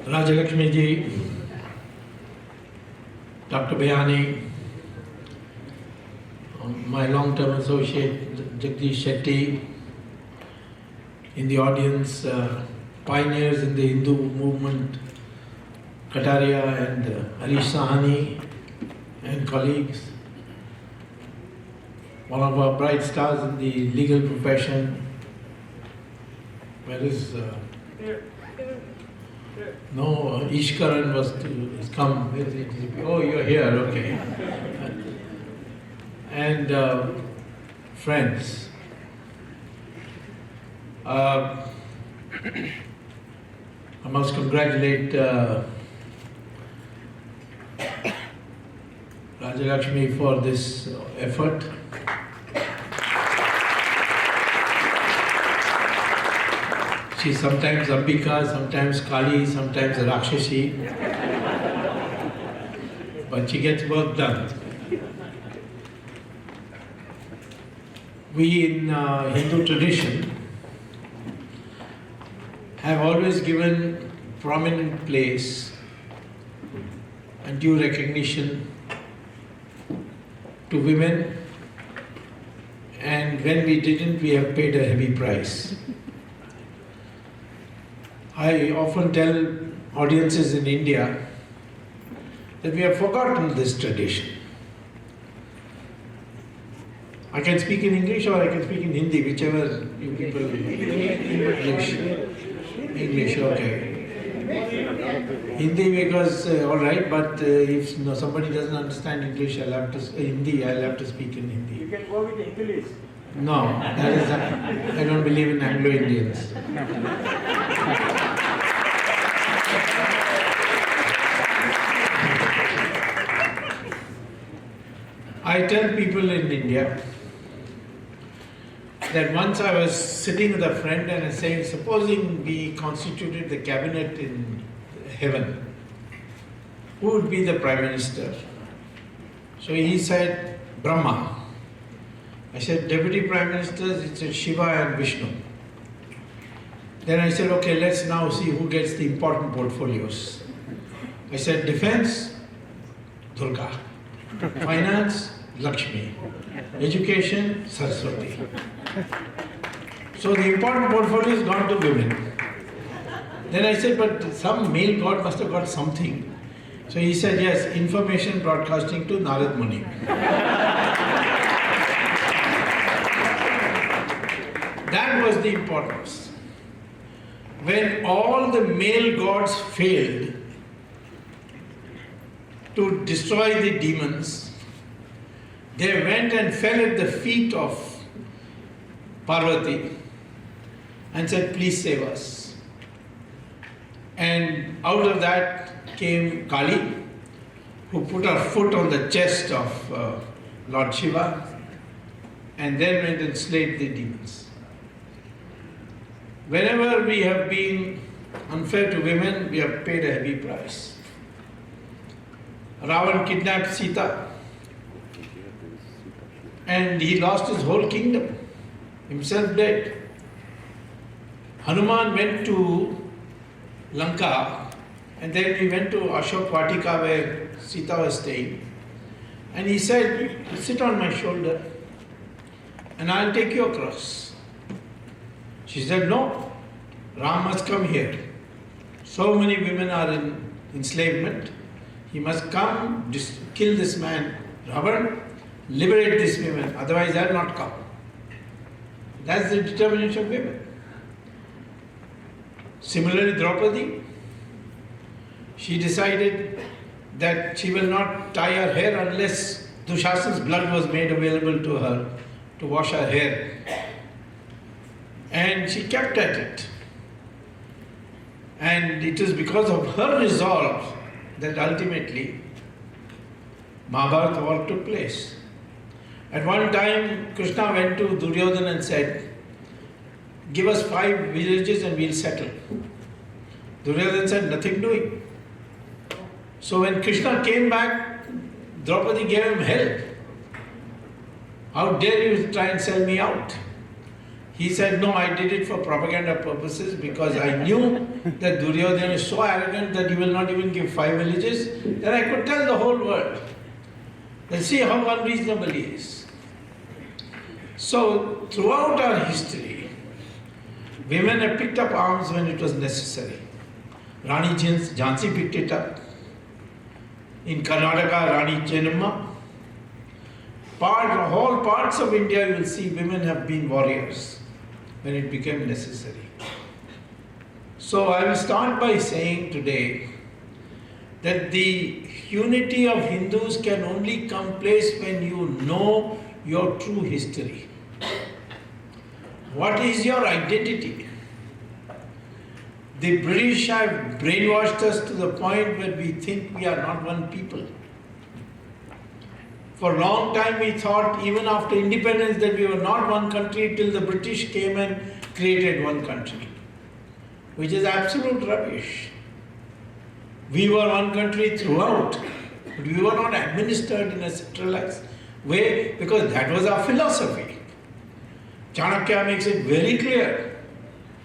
Rajalakshmi ji, Dr. Bayani, my long-term associate Jagdish Shetty, in the audience, pioneers in the Hindu movement, Kataria and Harish Sahani and colleagues, one of our bright stars in the legal profession. Where is no, Ishkaran has come. Where is it? Oh, you're here, okay. And friends, I must congratulate Rajalakshmi for this effort. She's sometimes Ambika, sometimes Kali, sometimes Rakshashi, but she gets work done. We in Hindu tradition have always given prominent place and due recognition to women, and when we didn't, we have paid a heavy price. I often tell audiences in India that we have forgotten this tradition. I can speak in English or I can speak in Hindi, whichever you people. English, okay. Hindi because, all right, but if somebody doesn't understand English, I'll have to Hindi. I'll have to speak in Hindi. You can go with English. No, that is. I don't believe in Anglo-Indians. I tell people in India that once I was sitting with a friend and I was saying, supposing we constituted the cabinet in heaven, who would be the Prime Minister? So he said, Brahma. I said, Deputy Prime Ministers, it's Shiva and Vishnu. Then I said, okay, let's now see who gets the important portfolios. I said, Defense, Durga. Finance, Lakshmi. Education, Saraswati. So the important portfolio has gone to women. Then I said, but some male god must have got something. So he said, yes, information broadcasting to Narad Muni. That was the importance. When all the male gods failed to destroy the demons, they went and fell at the feet of Parvati and said, please save us. And out of that came Kali, who put her foot on the chest of Lord Shiva and then went and slayed the demons. Whenever we have been unfair to women, we have paid a heavy price. Ravan kidnapped Sita and he lost his whole kingdom, himself dead. Hanuman went to Lanka and then he went to Ashok Vatika where Sita was staying, and he said, sit on my shoulder and I'll take you across. She said, no, Ram must come here. So many women are in enslavement. He must come, kill this man, Ravan, liberate these women, otherwise I'll not come. That's the determination of women. Similarly, Draupadi, she decided that she will not tie her hair unless Dushasan's blood was made available to her to wash her hair. And she kept at it. And it is because of her resolve that ultimately Mahabharata war took place. At one time, Krishna went to Duryodhana and said, give us 5 villages and we'll settle. Duryodhana said, nothing doing. So when Krishna came back, Draupadi gave him hell. How dare you try and sell me out? He said, no, I did it for propaganda purposes because I knew that Duryodhana is so arrogant that he will not even give 5 villages, that I could tell the whole world. Let's see how unreasonable he is. So, throughout our history, women have picked up arms when it was necessary. Rani Jhansi picked it up. In Karnataka, Rani Chennamma. All parts of India, you will see women have been warriors when it became necessary. So I will start by saying today that the unity of Hindus can only come place when you know your true history. What is your identity? The British have brainwashed us to the point where we think we are not one people. For a long time we thought, even after independence, that we were not one country till the British came and created one country, which is absolute rubbish. We were one country throughout, but we were not administered in a centralized way because that was our philosophy. Chanakya makes it very clear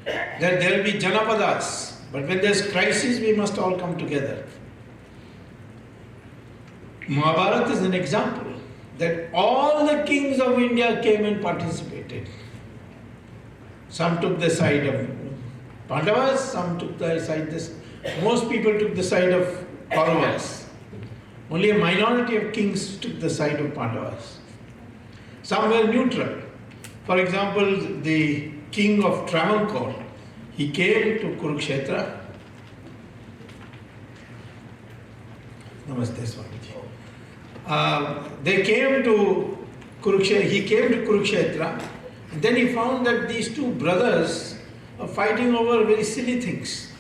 that there will be Janapadas, but when there is crisis, we must all come together. Mahabharata is an example that all the kings of India came and participated. Some took the side of Pandavas, some took the side most people took the side of Kauravas. Only a minority of kings took the side of Pandavas. Some were neutral. For example, the king of Travancore, he came to Kurukshetra. Namaste, Swamiji. They came to Kurukshetra, he came to Kurukshetra, and then he found that these two brothers are fighting over very silly things.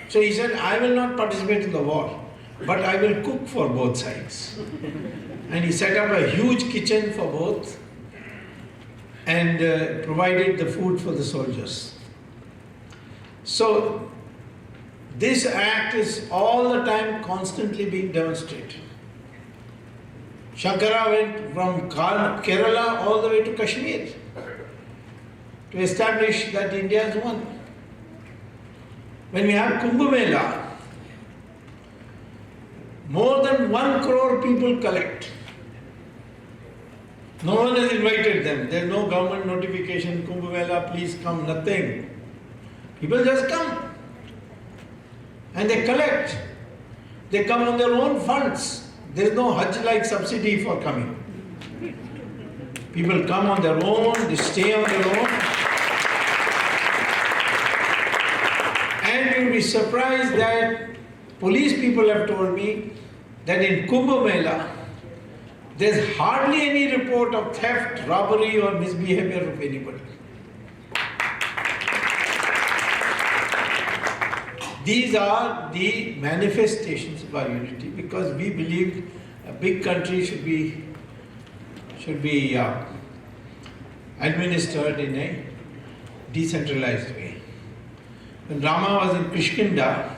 So he said, I will not participate in the war, but I will cook for both sides. And he set up a huge kitchen for both and provided the food for the soldiers. So this act is all the time constantly being demonstrated. Shankara went from Kerala all the way to Kashmir to establish that India is one. When we have Kumbh Mela, more than 1 crore people collect. No one has invited them. There is no government notification, Kumbh Mela, please come, nothing. People just come and they collect. They come on their own funds. There is no Hajj-like subsidy for coming. People come on their own, they stay on their own. And you'll be surprised that police people have told me that in Kumbh Mela, there's hardly any report of theft, robbery or misbehavior of anybody. These are the manifestations of our unity because we believe a big country should be administered in a decentralized way. When Rama was in Kishkinda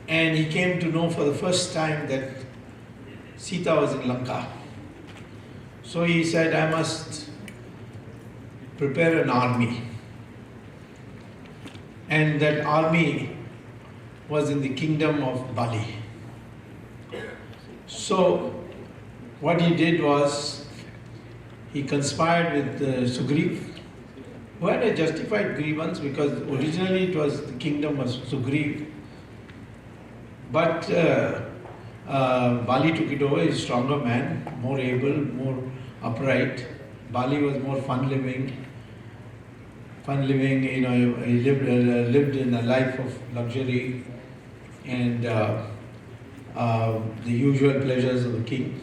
and he came to know for the first time that Sita was in Lanka, so he said, I must prepare an army. And that army was in the kingdom of Bali. So what he did was he conspired with Sugriv, who had a justified grievance because originally it was the kingdom of Sugriv. But Bali took it over. He's a stronger man, more able, more upright. Bali was more fun living, he lived in a life of luxury and the usual pleasures of the king.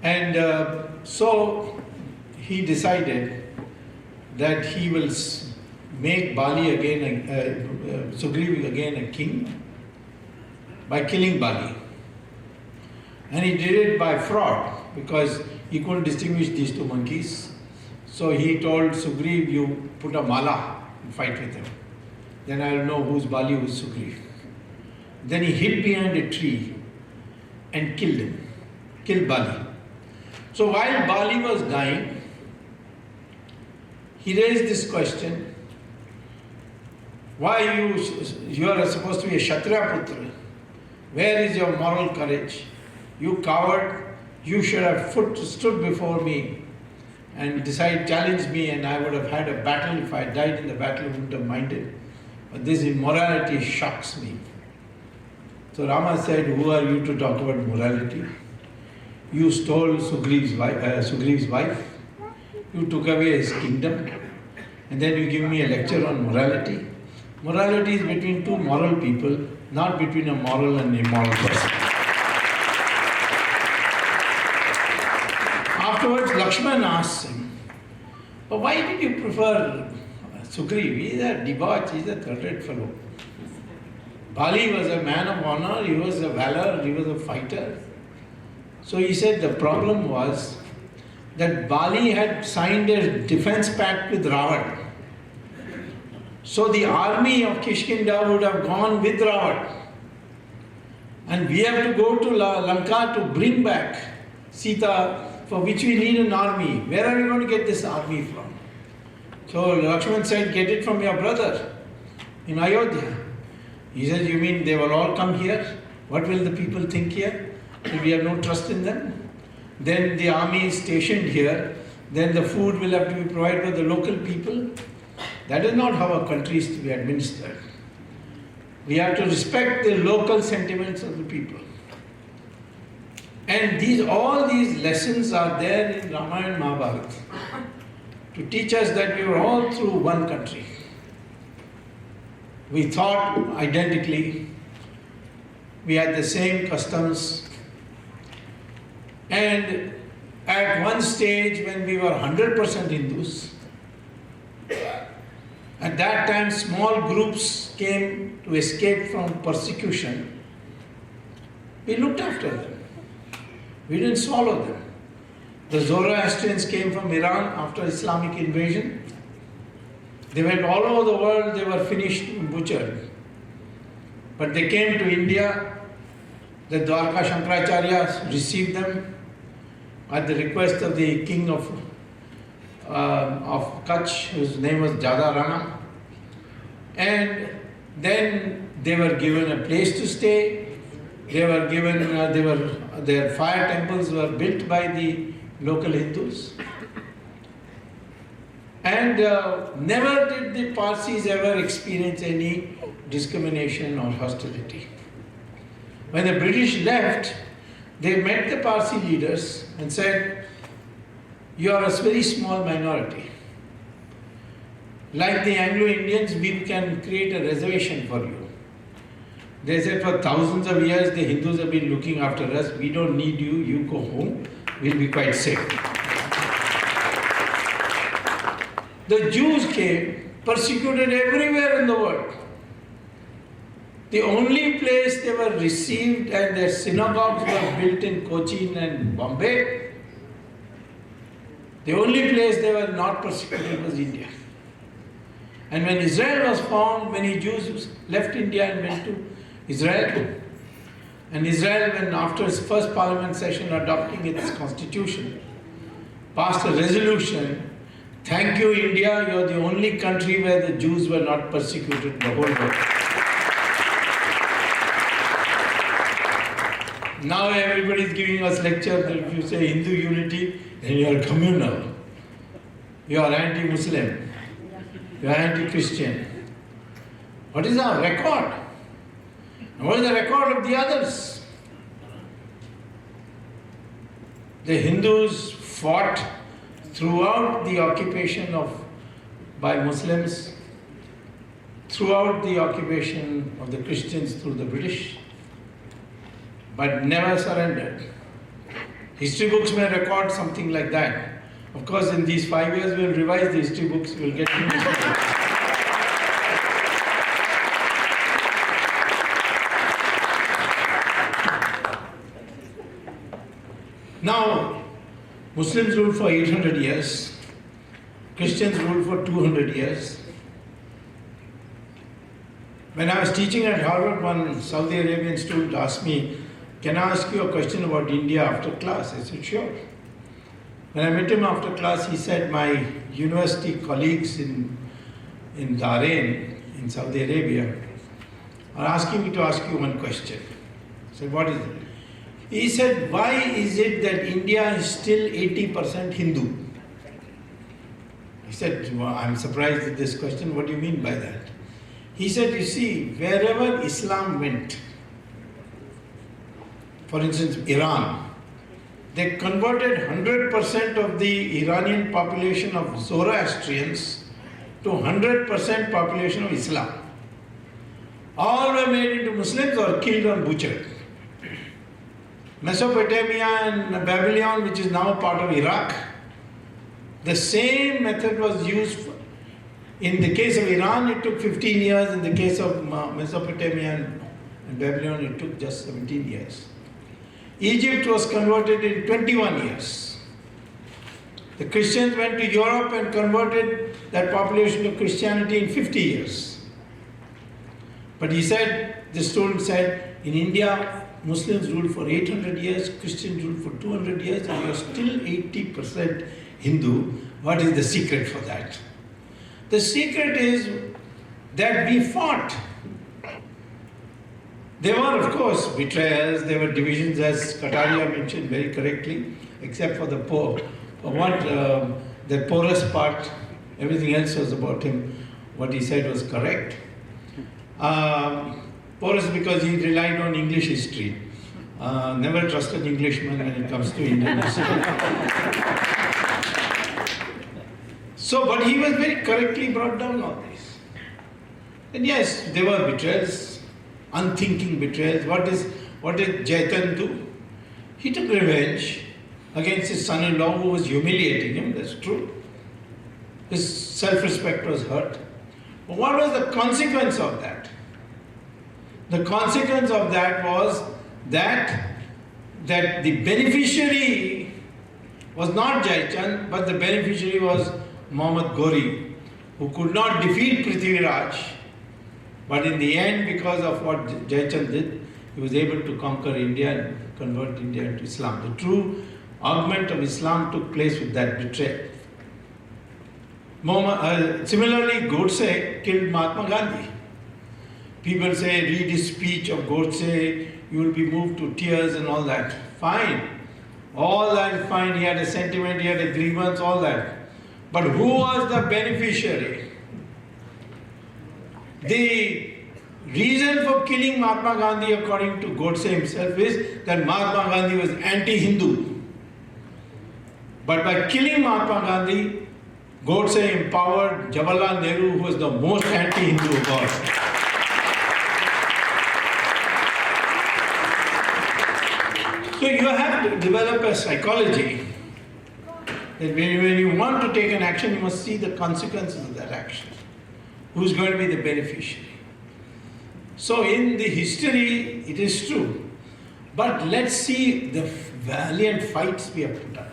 And so he decided that he will make Bali again, Sugriv again a king by killing Bali. And he did it by fraud because he couldn't distinguish these two monkeys. So he told Sugriv, you put a mala and fight with him. Then I will know who's Bali, who's Sugriv. Then he hid behind a tree and killed him, killed Bali. So while Bali was dying, he raised this question, why you are supposed to be a Kshatriya Putra? Where is your moral courage? You coward, you should have stood before me and challenged me, and I would have had a battle. If I died in the battle, I wouldn't have minded. But this immorality shocks me. So Rama said, who are you to talk about morality? You stole Sugriva's wife, you took away his kingdom, and then you give me a lecture on morality. Morality is between two moral people, not between a moral and immoral person. Afterwards, Lakshman asks him, but why did you prefer Sugriva? He is a debauch, he is a third-rate fellow. Bali was a man of honor, he was a valor, he was a fighter. So he said the problem was that Bali had signed a defense pact with Ravan. So the army of Kishkinda would have gone with Ravan. And we have to go to Lanka to bring back Sita, for which we need an army. Where are we going to get this army from? So Lakshman said, get it from your brother in Ayodhya. He says, you mean they will all come here? What will the people think here? If we have no trust in them? Then the army is stationed here. Then the food will have to be provided by the local people. That is not how a country is to be administered. We have to respect the local sentiments of the people. And all these lessons are there in Ramayana and Mahabharata to teach us that we were all through one country. We thought identically, we had the same customs, and at one stage when we were 100% Hindus, at that time small groups came to escape from persecution. We looked after them. We didn't swallow them. The Zoroastrians came from Iran after Islamic invasion. They went all over the world, they were finished and butchered. But they came to India. The Dwarka Shankaracharya received them at the request of the king of Kutch, whose name was Jada Rana. And then they were given a place to stay. They were given, their fire temples were built by the local Hindus. And never did the Parsis ever experience any discrimination or hostility. When the British left, they met the Parsi leaders and said, you are a very small minority. Like the Anglo-Indians, we can create a reservation for you. They said for thousands of years the Hindus have been looking after us. We don't need you, you go home, we'll be quite safe. The Jews came, persecuted everywhere in the world. The only place they were received and their synagogues were built in Cochin and Bombay. The only place they were not persecuted was India. And when Israel was formed, many Jews left India and went to Israel. And Israel, when after its first parliament session adopting its constitution, passed a resolution, thank you India, you are the only country where the Jews were not persecuted in the whole world. Now everybody is giving us lecture that if you say Hindu unity, then you are communal. You are anti-Muslim. You are anti-Christian. What is our record? And what is the record of the others? The Hindus fought throughout the occupation by Muslims, throughout the occupation of the Christians through the British, but never surrendered. History books may record something like that. Of course, in these 5 years, we'll revise the history books, we'll get new history books. Now, Muslims ruled for 800 years, Christians ruled for 200 years. When I was teaching at Harvard, one Saudi Arabian student asked me, can I ask you a question about India after class? I said, sure. When I met him after class, he said, my university colleagues in Bahrain, in Saudi Arabia, are asking me to ask you one question. I said, what is it? He said, why is it that India is still 80% Hindu? I said, well, I'm surprised at this question. What do you mean by that? He said, you see, wherever Islam went, for instance, Iran, they converted 100% of the Iranian population of Zoroastrians to 100% population of Islam. All were made into Muslims or killed or butchered. Mesopotamia and Babylon, which is now part of Iraq, the same method was used. In the case of Iran, it took 15 years. In the case of Mesopotamia and Babylon, it took just 17 years. Egypt was converted in 21 years. The Christians went to Europe and converted that population to Christianity in 50 years. But he said, the student said, in India, Muslims ruled for 800 years, Christians ruled for 200 years, and you are still 80% Hindu. What is the secret for that? The secret is that we fought. There were, of course, betrayals, there were divisions, as Kataria mentioned very correctly, except for the poor. For what the poorest part, everything else was about him. What he said was correct. Poorest because he relied on English history. Never trusted Englishmen when it comes to Indian history. So, but he was very correctly brought down all this. And yes, there were betrayals, unthinking betrayals. What did Jaitan do? He took revenge against his son-in-law who was humiliating him, that's true. His self-respect was hurt. But what was the consequence of that? The consequence of that was that the beneficiary was not Jaichand, but the beneficiary was Muhammad Ghori, who could not defeat Prithviraj, but in the end, because of what Jaichand did, he was able to conquer India and convert India into Islam. The true augment of Islam took place with that betrayal. Similarly, Godse killed Mahatma Gandhi. People say, read his speech of Godse, you will be moved to tears and all that. Fine. All that is fine. He had a sentiment, he had a grievance, all that. But who was the beneficiary? The reason for killing Mahatma Gandhi, according to Godse himself, is that Mahatma Gandhi was anti-Hindu. But by killing Mahatma Gandhi, Godse empowered Jawaharlal Nehru, who was the most anti-Hindu of all. So you have to develop a psychology that when you want to take an action, you must see the consequences of that action. Who's going to be the beneficiary? So in the history, it is true. But let's see the valiant fights we have put up.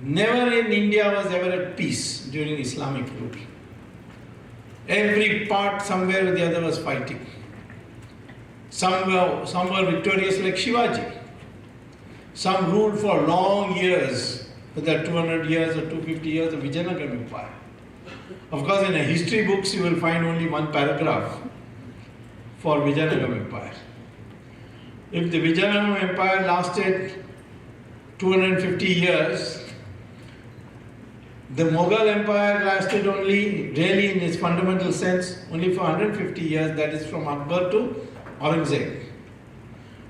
Never in India was ever at peace during Islamic rule. Every part, somewhere or the other, was fighting. Some were victorious like Shivaji. Some ruled for long years, whether 200 years or 250 years of Vijayanagara Empire. Of course, in a history books, you will find only one paragraph for Vijayanagara Empire. If the Vijayanagara Empire lasted 250 years, the Mughal Empire lasted only, really in its fundamental sense, only for 150 years, that is from Akbar to Aurangzeb.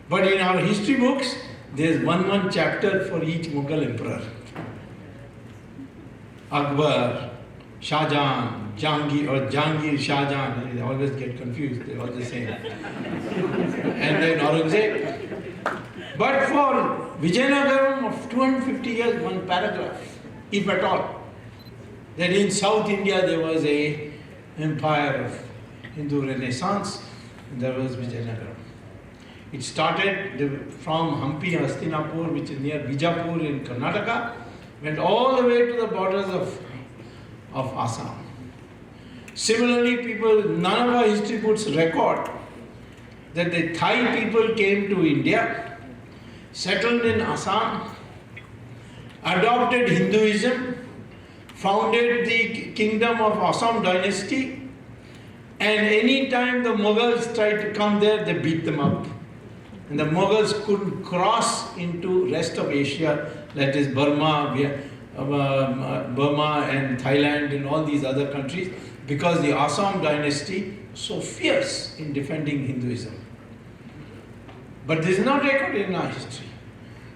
But in our history books, there is one chapter for each Mughal emperor. Akbar, Shah Jahan, Jahangir, Shah Jahan, they always get confused, they're all the same. And then Aurangzeb. But for Vijayanagaram of 250 years, one paragraph, if at all. That in South India there was an empire of Hindu Renaissance, and there was Vijayanagaram. It started from Hampi, Hastinapur, which is near Bijapur in Karnataka, went all the way to the borders of Assam. Similarly, none of our history books record that the Thai people came to India, settled in Assam, adopted Hinduism, founded the kingdom of Assam dynasty, and any time the Mughals tried to come there, they beat them up. And the Mughals couldn't cross into rest of Asia, that is Burma and Thailand and all these other countries, because the Assam dynasty was so fierce in defending Hinduism. But this is not recorded in our history.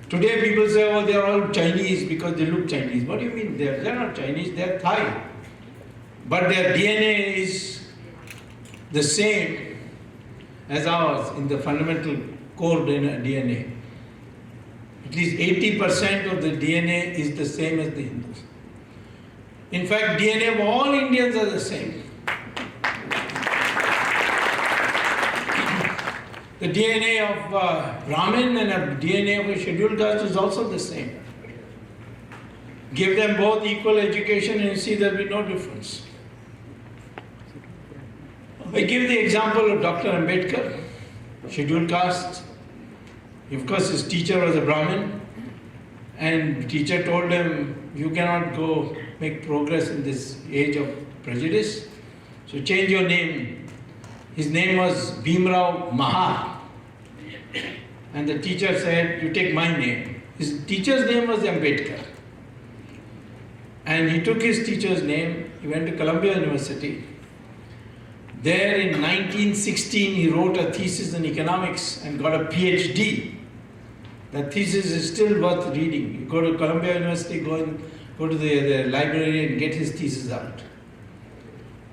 Today people say, oh, they are all Chinese because they look Chinese. What do you mean? They are not Chinese, they are Thai. But their DNA is the same as ours in the fundamental core DNA. At least 80% of the DNA is the same as the Hindus. In fact, DNA of all Indians are the same. The DNA of Brahmin and the DNA of a scheduled caste is also the same. Give them both equal education and you see there will be no difference. I give the example of Dr. Ambedkar, scheduled caste. Of course, his teacher was a Brahmin, and the teacher told him, you cannot go make progress in this age of prejudice, so change your name. His name was Bhimrao Maha. And the teacher said, you take my name. His teacher's name was Ambedkar. And he took his teacher's name, he went to Columbia University. There in 1916, he wrote a thesis in economics and got a Ph.D. That thesis is still worth reading. You go to Columbia University, go to the library and get his thesis out.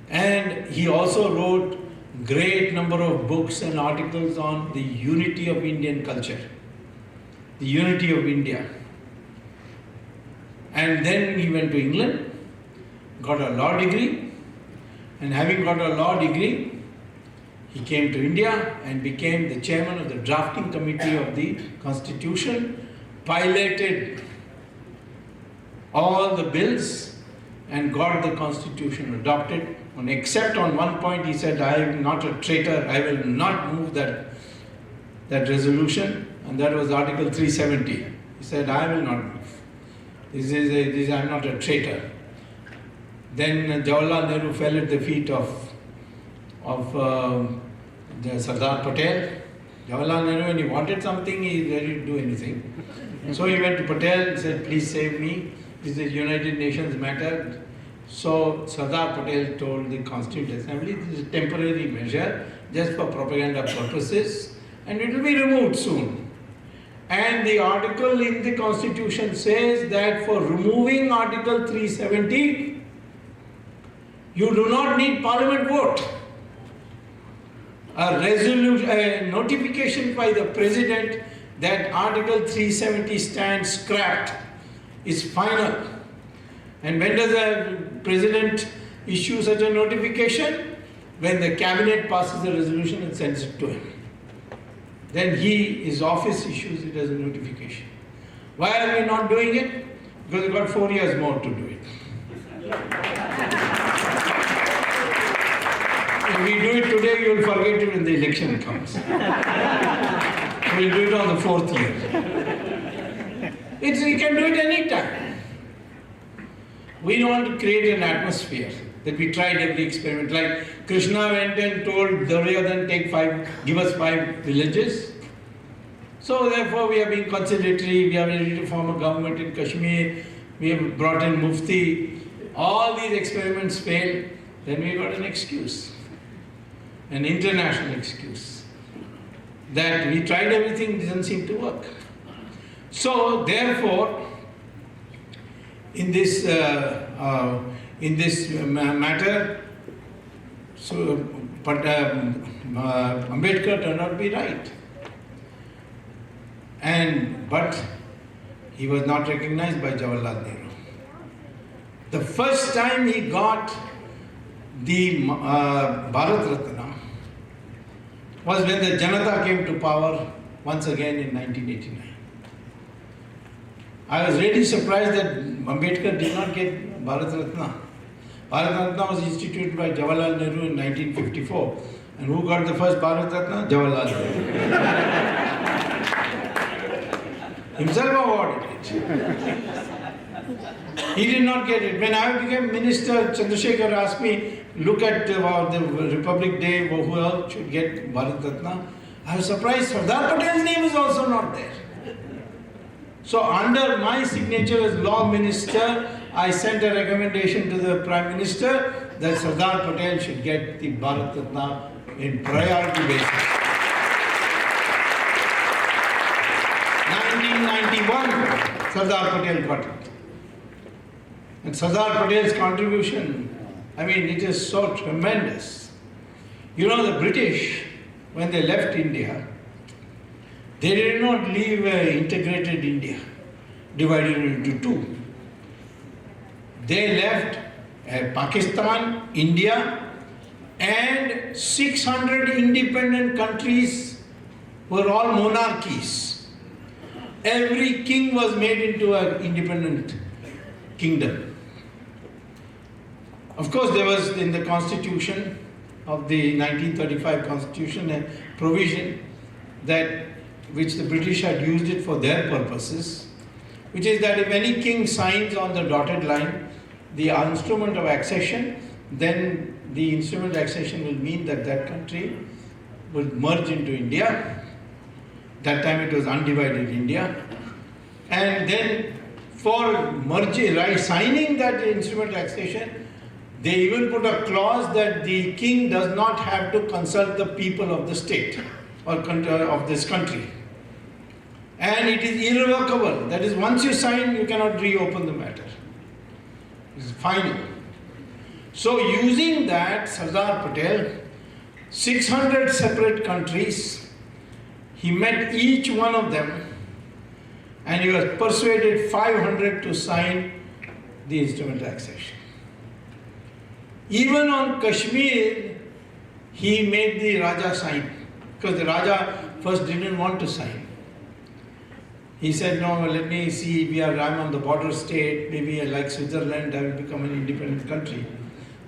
And he also wrote great number of books and articles on the unity of Indian culture, the unity of India. And then he went to England, got a law degree, and having got a law degree, he came to India and became the chairman of the drafting committee of the Constitution, piloted all the bills and got the Constitution adopted. Except on one point, he said, I am not a traitor, I will not move that resolution, and that was Article 370. He said, I will not move. I am not a traitor. Then Jawaharlal Nehru fell at the feet of Sardar Patel. Jawaharlal Nehru, when he wanted something, he was ready to do anything. So he went to Patel and said, please save me, this is United Nations matter. So Sardar Patel told the Constituent Assembly, this is a temporary measure, just for propaganda purposes, and it will be removed soon. And the article in the Constitution says that for removing Article 370, you do not need Parliament vote. A notification by the President that Article 370 stands scrapped is final. And when does the President issue such a notification? When the Cabinet passes a resolution and sends it to him. Then his office issues it as a notification. Why are we not doing it? Because we've got 4 years more to do it. If we do it today, you will forget it when the election comes. We'll do it on the 4th year. We can do it any time. We don't want to create an atmosphere that we tried every experiment. Like Krishna went and told Duryodhana, give us 5 villages. So therefore we are being conciliatory, we are ready to form a government in Kashmir, we have brought in Mufti. All these experiments failed, then we got an excuse, an international excuse, that we tried everything, doesn't seem to work. So therefore, in this matter, Ambedkar turned out to be right. But he was not recognized by Jawaharlal Nehru. The first time he got the Bharat Ratna was when the Janata came to power once again in 1989. I was really surprised that Ambedkar did not get Bharat Ratna. Bharat Ratna was instituted by Jawaharlal Nehru in 1954. And who got the first Bharat Ratna? Jawaharlal Nehru. Himself awarded it. He did not get it. When I became minister, Chandrasekhar asked me, look at the Republic Day, who else should get Bharat Ratna. I was surprised, Sardar Patel's name is also not there. So under my signature as law minister, I sent a recommendation to the Prime Minister that Sardar Patel should get the Bharat Ratna in priority basis. 1991, Sardar Patel got it. And Sardar Patel's contribution, I mean, it is so tremendous. You know, the British, when they left India, they did not leave an integrated India, divided into two. They left Pakistan, India, and 600 independent countries were all monarchies. Every king was made into an independent kingdom. Of course, there was in the constitution of the 1935 constitution a provision that which the British had used it for their purposes, which is that if any king signs on the dotted line the instrument of accession, then the instrument of accession will mean that that country will merge into India. That time it was undivided India. And then for merging, right, signing that instrument of accession, they even put a clause that the king does not have to consult the people of the state or of this country. And it is irrevocable. That is, once you sign, you cannot reopen the matter. It is final. So using that, Sardar Patel, 600 separate countries, he met each one of them and he was persuaded 500 to sign the instrument of accession. Even on Kashmir, he made the Raja sign, because the Raja first didn't want to sign. He said, no, let me see, I'm on the border state, maybe like Switzerland, I will become an independent country.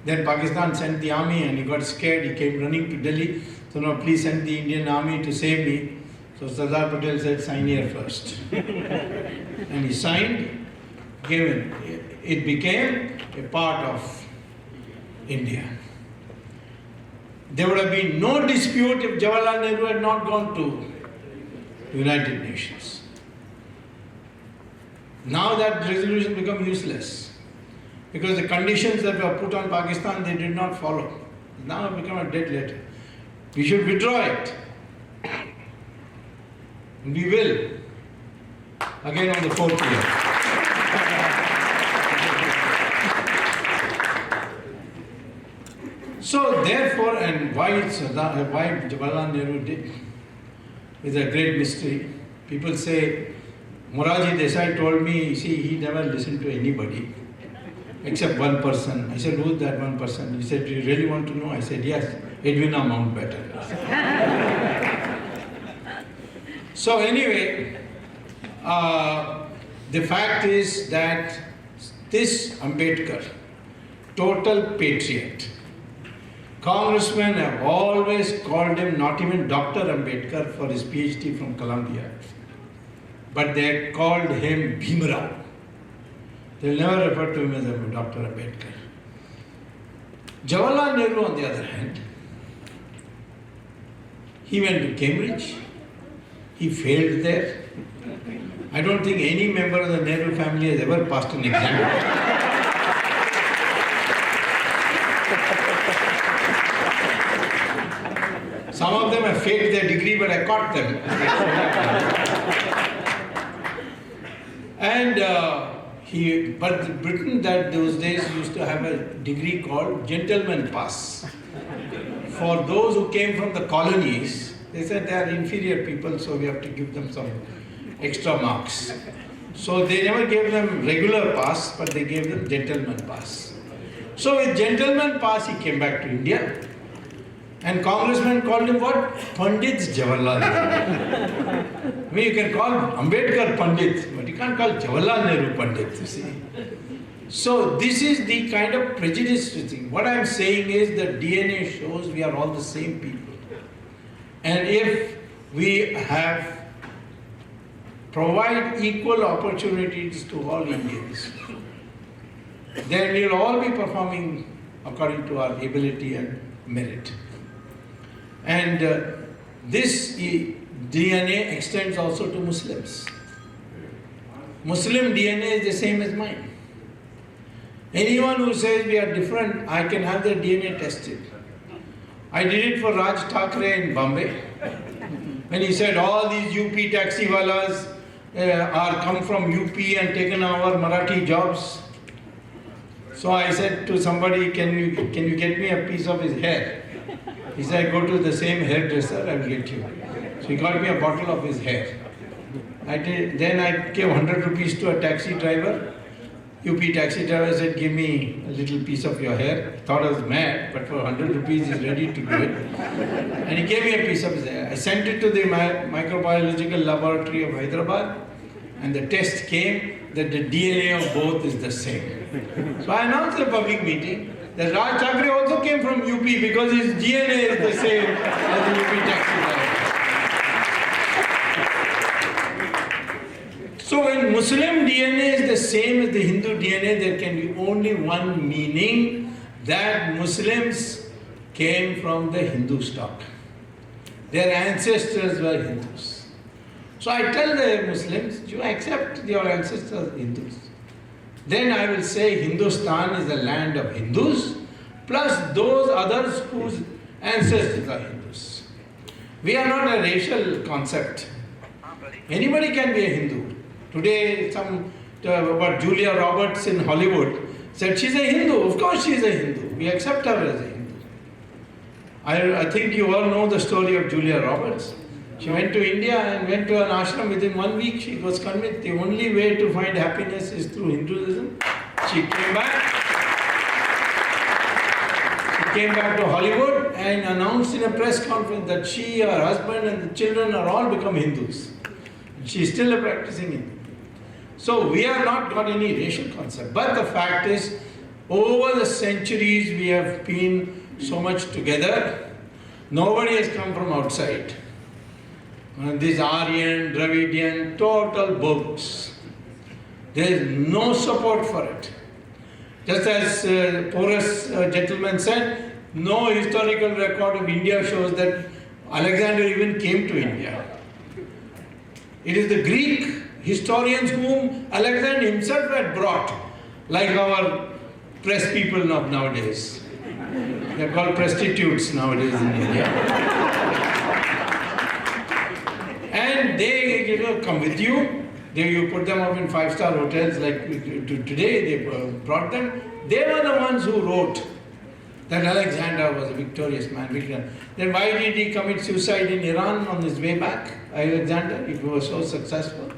Then Pakistan sent the army and he got scared, he came running to Delhi. So now please send the Indian army to save me. So Sardar Patel said, sign here first. And he signed, given. It became a part of India. There would have been no dispute if Jawaharlal Nehru had not gone to the United Nations. Now that resolution become useless because the conditions that were put on Pakistan, they did not follow. Now it become a dead letter. We should withdraw it. We will. Again on the 4th year. So therefore, and why Jawaharlal Nehru did is a great mystery. People say, Moraji Desai told me, see, he never listened to anybody except one person. I said, who's that one person? He said, do you really want to know? I said, yes, Edwina Mountbatten. So anyway, the fact is that this Ambedkar, total patriot, congressmen have always called him not even Dr. Ambedkar for his Ph.D. from Columbia, but they called him Bhimrao. They'll never refer to him as Dr. Ambedkar. Jawaharlal Nehru, on the other hand, he went to Cambridge. He failed there. I don't think any member of the Nehru family has ever passed an exam. Some of them have faked their degree, but I caught them. And but Britain that those days used to have a degree called gentleman pass. For those who came from the colonies, they said they are inferior people, so we have to give them some extra marks. So they never gave them regular pass, but they gave them gentleman pass. So with gentleman pass, he came back to India. And congressmen called him what? Pandit Jawaharlal Nehru. I mean, you can call Ambedkar Pandit, but you can't call Jawaharlal Nehru Pandit, you see. So this is the kind of prejudice thing. What I'm saying is that DNA shows we are all the same people. And if we provide equal opportunities to all Indians, then we'll all be performing according to our ability and merit. And this DNA extends also to Muslims. Muslim DNA is the same as mine. Anyone who says we are different, I can have their DNA tested. I did it for Raj Thakre in Bombay. When he said all these UP taxiwalas are come from UP and taken our Marathi jobs. So I said to somebody, can you get me a piece of his hair? He said, go to the same hairdresser, I will get you. So he got me a bottle of his hair. Then I gave 100 rupees to a taxi driver. UP taxi driver said, give me a little piece of your hair. Thought I was mad, but for 100 rupees he's ready to do it. And he gave me a piece of his hair. I sent it to the microbiological laboratory of Hyderabad, and the test came that the DNA of both is the same. So I announced at a public meeting that Raj Thakre also came from UP because his DNA is the same as the UP taxi driver. So when Muslim DNA is the same as the Hindu DNA, there can be only one meaning, that Muslims came from the Hindu stock. Their ancestors were Hindus. So I tell the Muslims, you accept your ancestors Hindus. Then I will say Hindustan is the land of Hindus, plus those others whose ancestors are Hindus. We are not a racial concept. Anybody can be a Hindu. Today, about Julia Roberts in Hollywood said she's a Hindu. Of course, she's a Hindu. We accept her as a Hindu. I think you all know the story of Julia Roberts. She went to India and went to an ashram. Within 1 week, she was convinced the only way to find happiness is through Hinduism. She came back. She came back to Hollywood and announced in a press conference that she, her husband, and the children are all become Hindus. She's still a practicing Hindu. So we have not got any racial concept. But the fact is, over the centuries we have been so much together. Nobody has come from outside. These Aryan, Dravidian, total bogus. There is no support for it. Just as porous gentleman said, no historical record of India shows that Alexander even came to India. It is the Greek historians whom Alexander himself had brought, like our press people of nowadays. They are called prostitutes nowadays in India. And they come with you. You put them up in 5-star hotels like today. They brought them. They were the ones who wrote that Alexander was a victorious man. Then why did he commit suicide in Iran on his way back, Alexander, if he was so successful?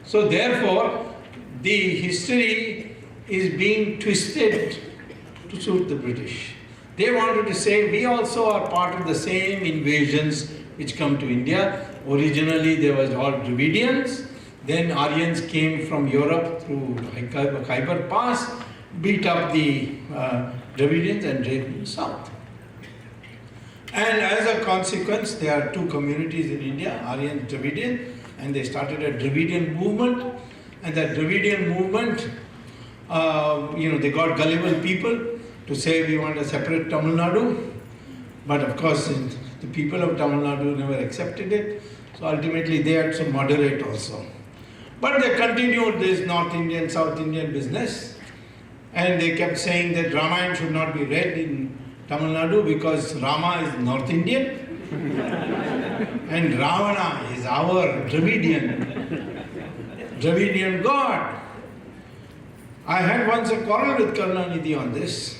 So therefore, the history is being twisted to suit the British. They wanted to say we also are part of the same invasions which come to India. Originally there was all Dravidians, then Aryans came from Europe through Khyber Pass, beat up the Dravidians and drove south. And as a consequence, there are two communities in India, Aryan and Dravidian, and they started a Dravidian movement. And that Dravidian movement, they got gullible people to say we want a separate Tamil Nadu. But of course, the people of Tamil Nadu never accepted it. So ultimately, they had to moderate also. But they continued this North Indian, South Indian business. And they kept saying that Ramayana should not be read in Tamil Nadu because Rama is North Indian and Ravana is our Dravidian god. I had once a quarrel with Karunanidhi on this,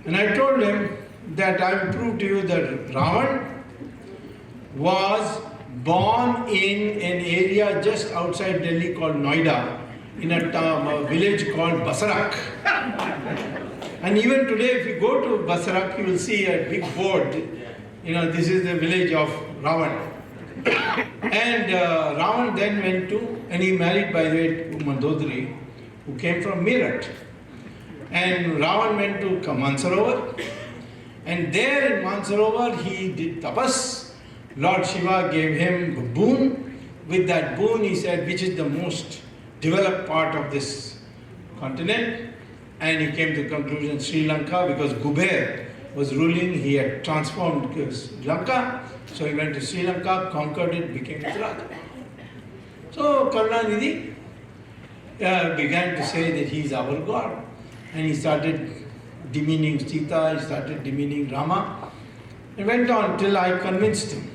and I told him that I will prove to you that Ravan was born in an area just outside Delhi called Noida, in a village called Basarak. And even today, if you go to Basarak, you will see a big board. This is the village of Ravan. And Ravan then went to, and he married, by the way, to Mandodari, who came from Meerut. And Ravan went to Mansarovar, and there in Mansarovar he did tapas. Lord Shiva gave him a boon. With that boon he said, which is the most developed part of this continent? And he came to the conclusion, Sri Lanka, because Kuber was ruling, he had transformed Lanka. So he went to Sri Lanka, conquered it, became its Raja. So Karunanidhi began to say that he is our God. And he started demeaning Sita, he started demeaning Rama. It went on till I convinced him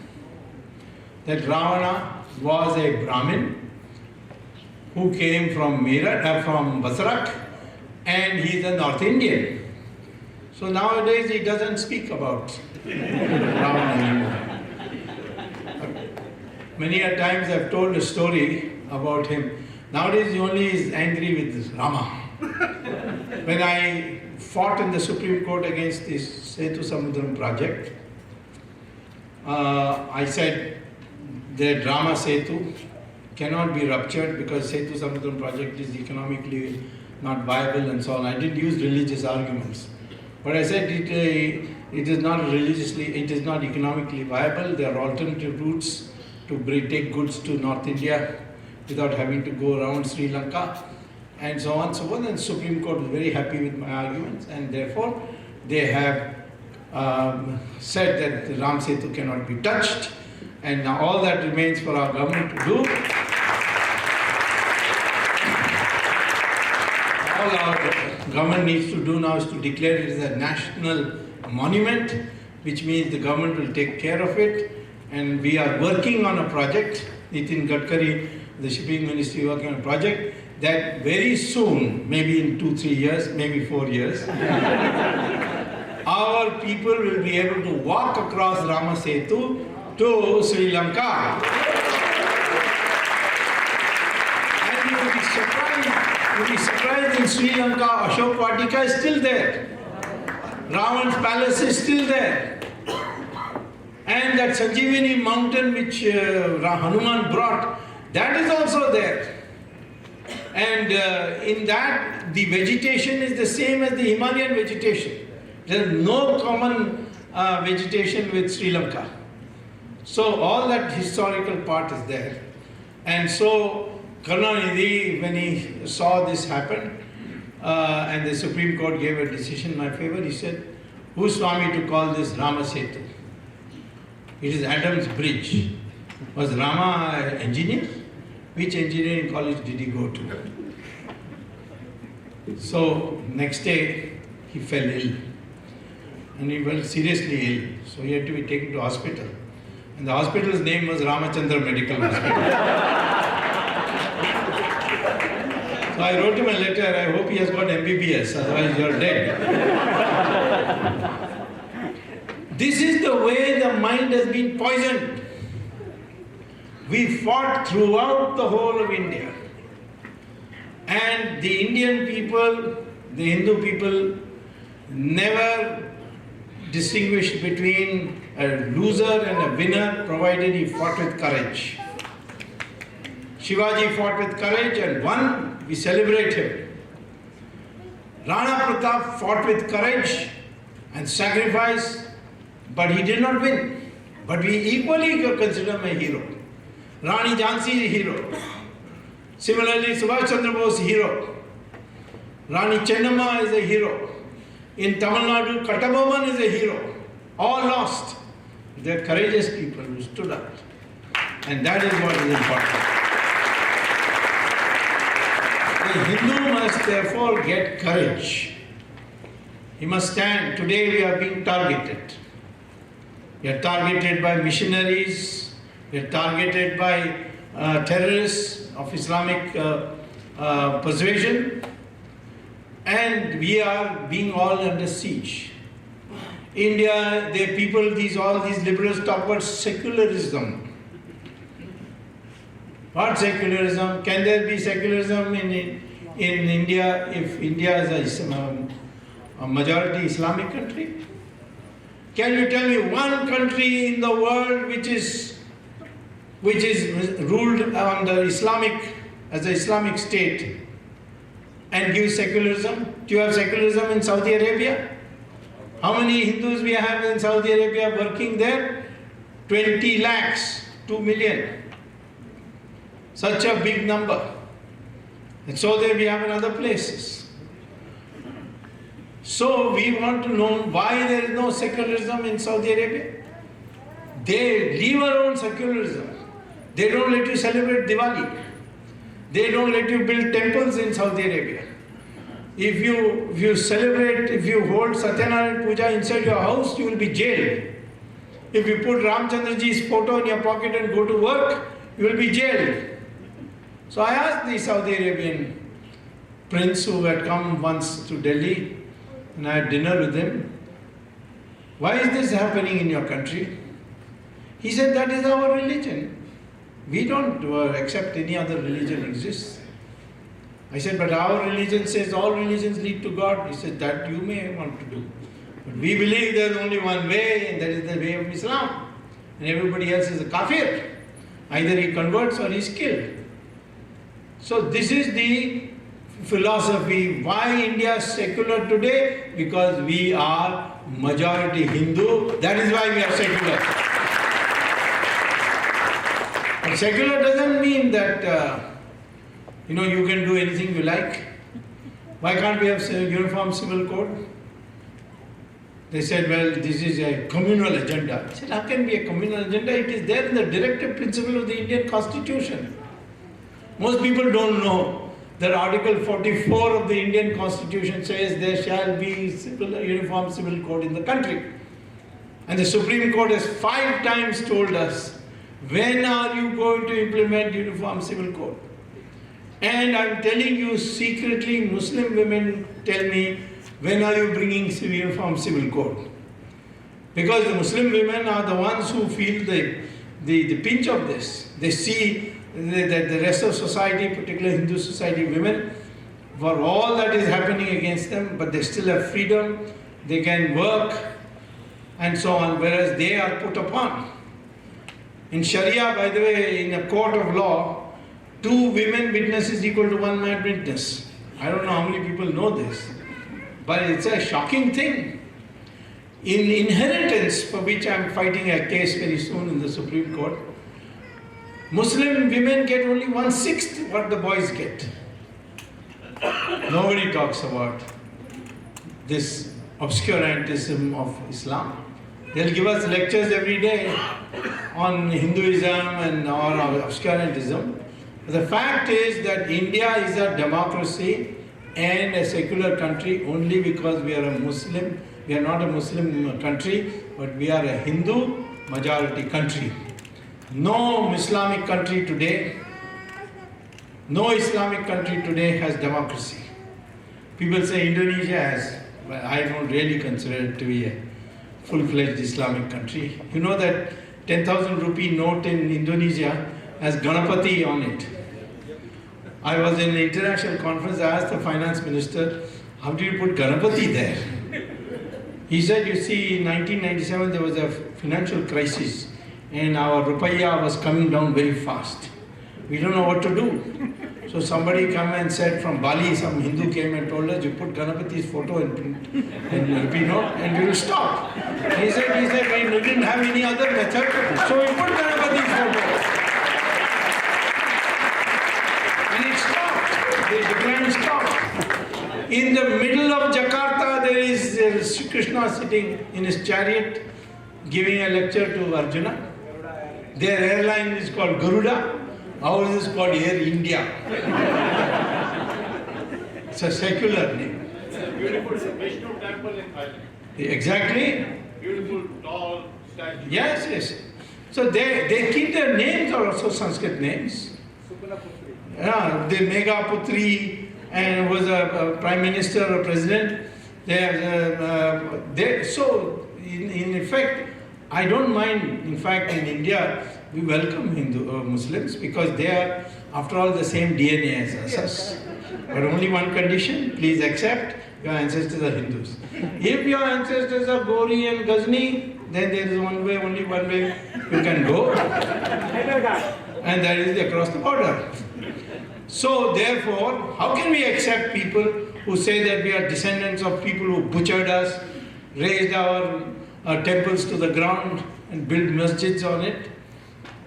that Ravana was a Brahmin who came from Meerut, from Basarak, and he is a North Indian. So nowadays he doesn't speak about Ravana anymore. Many a times I've told a story about him. Nowadays he only is angry with Rama. When I fought in the Supreme Court against this Setu Samudram project, I said that Rama Setu cannot be ruptured because Setu Samudram project is economically not viable and so on. I didn't use religious arguments. But I said it is not economically viable. There are alternative routes to take goods to North India without having to go around Sri Lanka and so on and so forth. And the Supreme Court was very happy with my arguments, and therefore they have said that the Ram Setu cannot be touched, and now all that remains for our government to do. All our government needs to do now is to declare it as a national monument, which means the government will take care of it. And we are working on a project, Nitin Gadkari, the shipping ministry, working on a project that very soon, maybe in 2-3 years, maybe 4 years, our people will be able to walk across Rama Setu to Sri Lanka. And you will be surprised in Sri Lanka, Ashok Vatika is still there. Ravan's palace is still there. And that Sanjeevani mountain which Hanuman brought, that is also there. And in that, the vegetation is the same as the Himalayan vegetation. There is no common vegetation with Sri Lanka. So all that historical part is there. And so Karunanidhi, when he saw this happen, and the Supreme Court gave a decision in my favor, he said, who's Swami to call this Rama Setu? It is Adam's bridge. Was Rama an engineer? Which engineering college did he go to? So next day he fell ill, and he fell seriously ill. So he had to be taken to hospital, and the hospital's name was Ramachandra Medical Hospital. So I wrote him a letter. I hope he has got MBBS, otherwise you are dead. This is the way the mind has been poisoned. We fought throughout the whole of India. And the Indian people, the Hindu people, never distinguished between a loser and a winner, provided he fought with courage. Shivaji fought with courage and won, we celebrate him. Rana Pratap fought with courage and sacrifice, but he did not win. But we equally consider him a hero. Rani Jhansi is a hero. Similarly, Subhash Chandra Bose is a hero. Rani Chennamma is a hero. In Tamil Nadu, Kattaboman is a hero. All lost. They are courageous people who stood up. And that is what is important. The Hindu must therefore get courage. He must stand. Today we are being targeted. We are targeted by missionaries. We are targeted by terrorists of Islamic persuasion. And we are being all under siege. India, all these liberals talk about secularism. What secularism? Can there be secularism in India if India is a majority Islamic country? Can you tell me one country in the world which is ruled on the Islamic as the Islamic state? and give secularism? Do you have secularism in Saudi Arabia? How many Hindus we have in Saudi Arabia working there? 20 lakhs, 2 million. Such a big number. And so there we have in other places. So we want to know why there is no secularism in Saudi Arabia. They leave alone secularism. They don't let you celebrate Diwali. They don't let you build temples in Saudi Arabia. If you celebrate, if you hold Satyanarayana Puja inside your house, you will be jailed. If you put Ramchandraji's photo in your pocket and go to work, you will be jailed. So I asked the Saudi Arabian prince who had come once to Delhi, and I had dinner with him, why is this happening in your country? He said, that is our religion. We don't accept any other religion exists. I said, but our religion says all religions lead to God. He said, that you may want to do. But we believe there is only one way, and that is the way of Islam. And everybody else is a kafir. Either he converts or he is killed. So this is the philosophy. Why India is secular today? Because we are majority Hindu. That is why we are secular. But secular doesn't mean that you can do anything you like. Why can't we have a uniform civil code? They said, well, this is a communal agenda. I said, how can it be a communal agenda? It is there in the directive principle of the Indian Constitution. Most people don't know that Article 44 of the Indian Constitution says there shall be a uniform civil code in the country. And the Supreme Court has 5 times told us, when are you going to implement uniform civil code? And I'm telling you secretly, Muslim women tell me, when are you bringing uniform civil code? Because the Muslim women are the ones who feel the pinch of this. They see that the rest of society, particularly Hindu society women, for all that is happening against them, but they still have freedom, they can work and so on, whereas they are put upon. In Sharia, by the way, in a court of law, 2 women witness is equal to 1 man witness. I don't know how many people know this, but it's a shocking thing. In inheritance, for which I am fighting a case very soon in the Supreme Court, Muslim women get only 1/6 what the boys get. Nobody talks about this obscurantism of Islam. They'll give us lectures every day on Hinduism and or obscurantism. The fact is that India is a democracy and a secular country only because we are a Muslim. We are not a Muslim country, but we are a Hindu majority country. No Islamic country today has democracy. People say Indonesia has, but I don't really consider it to be a full-fledged Islamic country. You know that 10,000 rupee note in Indonesia has Ganapati on it. I was in an international conference, I asked the finance minister, how do you put Ganapati there? He said, you see, in 1997 there was a financial crisis and our rupiah was coming down very fast. We don't know what to do. So somebody came and said from Bali, some Hindu came and told us, you put Ganapati's photo and rupee note and we will stop. He said, we didn't have any other method, so we put Ganapati's photo. And it stopped. The decline stopped. In the middle of Jakarta, there is Krishna sitting in his chariot giving a lecture to Arjuna. Their airline is called Garuda. Ours is called Air India. It's a secular name. It's a beautiful Vishnu temple in Thailand. Exactly. Beautiful, tall statue. Yes. So they keep their names are also Sanskrit names. Yeah, the Mega Putri and was a prime minister or president. So in effect, I don't mind. In fact, in India, we welcome Muslims because they are, after all, the same DNA as us. But only one condition: please accept your ancestors are Hindus. If your ancestors are Gori and Ghazni, then there is only one way you can go, and that is across the border. So therefore, how can we accept people who say that we are descendants of people who butchered us, raised our temples to the ground and built masjids on it?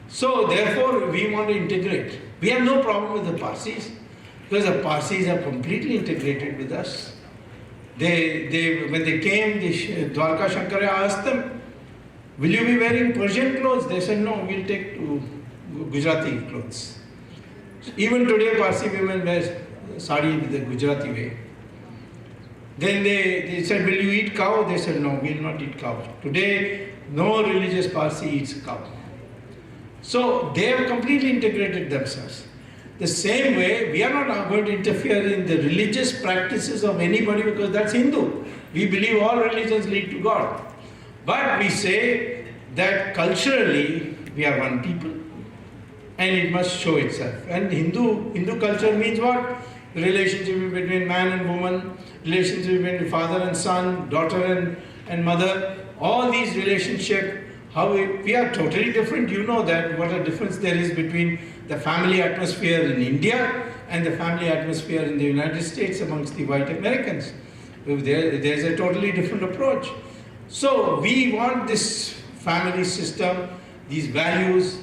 So therefore, we want to integrate. We have no problem with the Parsis, because the Parsis are completely integrated with us. When they came, Dwarka Shankara asked them, will you be wearing Persian clothes? They said, no, we'll take Gujarati clothes. Even today, Parsi women wear sari with the Gujarati way. Then they said, will you eat cow? They said, no, we will not eat cow. Today, no religious Parsi eats cow. So they have completely integrated themselves. The same way, we are not going to interfere in the religious practices of anybody, because that's Hindu. We believe all religions lead to God. But we say that culturally, we are one people, and it must show itself. And Hindu culture means what? The relationship between man and woman, relationship between father and son, daughter and mother, all these relationships, how we are totally different. You know that, what a difference there is between the family atmosphere in India and the family atmosphere in the United States amongst the white Americans. There's a totally different approach. So we want this family system, these values.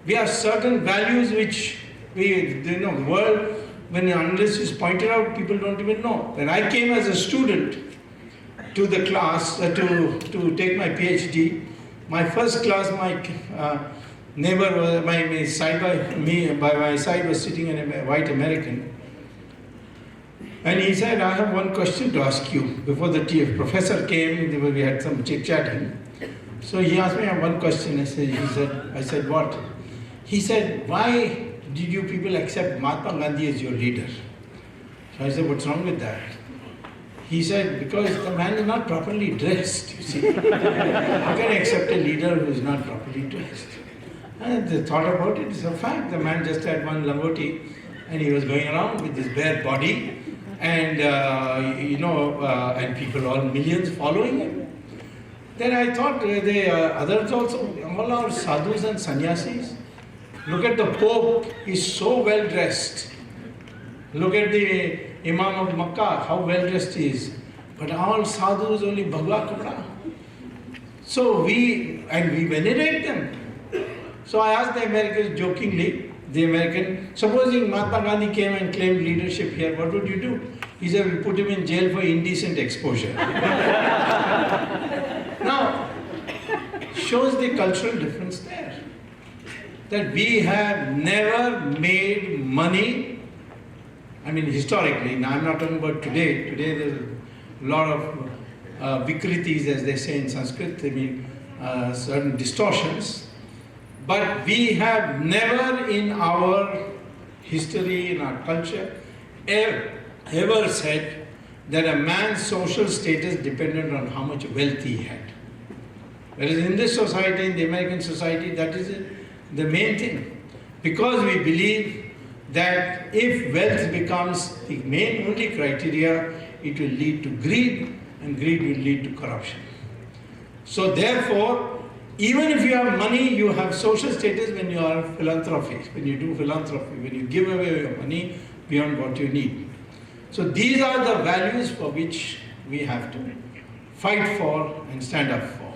We have certain values which the world, unless it's pointed out, people don't even know. When I came as a student to the class to take my Ph.D., my first class, my neighbor was by my side was sitting a white American, and he said, I have one question to ask you. Before the professor came, we had some chit-chatting. So he asked me one question. I said, what? He said, why did you people accept Mahatma Gandhi as your leader? So I said, what's wrong with that? He said, because the man is not properly dressed, you see. How can I accept a leader who is not properly dressed? And the thought about it is a fact. The man just had one langoti and he was going around with his bare body and, and people, all millions following him. Then I thought, others also, all our sadhus and sannyasis. Look at the Pope, he's so well dressed. Look at the Imam of Makkah, how well dressed he is. But all sadhus only bhagwa kapda. So we venerate them. So I asked the Americans jokingly, supposing Mahatma Gandhi came and claimed leadership here, what would you do? He said, we put him in jail for indecent exposure. Now, shows the cultural difference there. That we have never made money, historically, now I'm not talking about today. Today there's a lot of vikritis, as they say in Sanskrit, certain distortions. But we have never in our history, in our culture, ever said that a man's social status depended on how much wealth he had. Whereas in this society, in the American society, that is the main thing. Because we believe that if wealth becomes the main only criteria, it will lead to greed, and greed will lead to corruption. So therefore, even if you have money, you have social status when you are philanthropist, when you do philanthropy, when you give away your money beyond what you need. So these are the values for which we have to fight for and stand up for.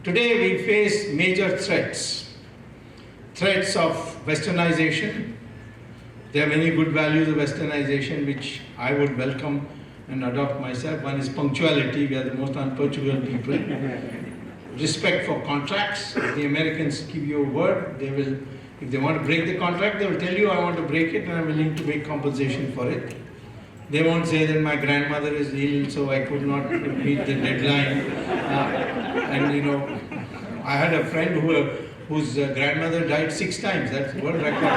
Today we face major threats. Threats of westernization. There are many good values of westernization which I would welcome and adopt myself. One is punctuality. We are the most unpunctual people. Respect for contracts. If the Americans give you a word, they will, if they want to break the contract, they will tell you, I want to break it and I'm willing to make compensation for it. They won't say that my grandmother is ill, so I could not meet the deadline. I had a friend whose grandmother died 6 times. That's world record.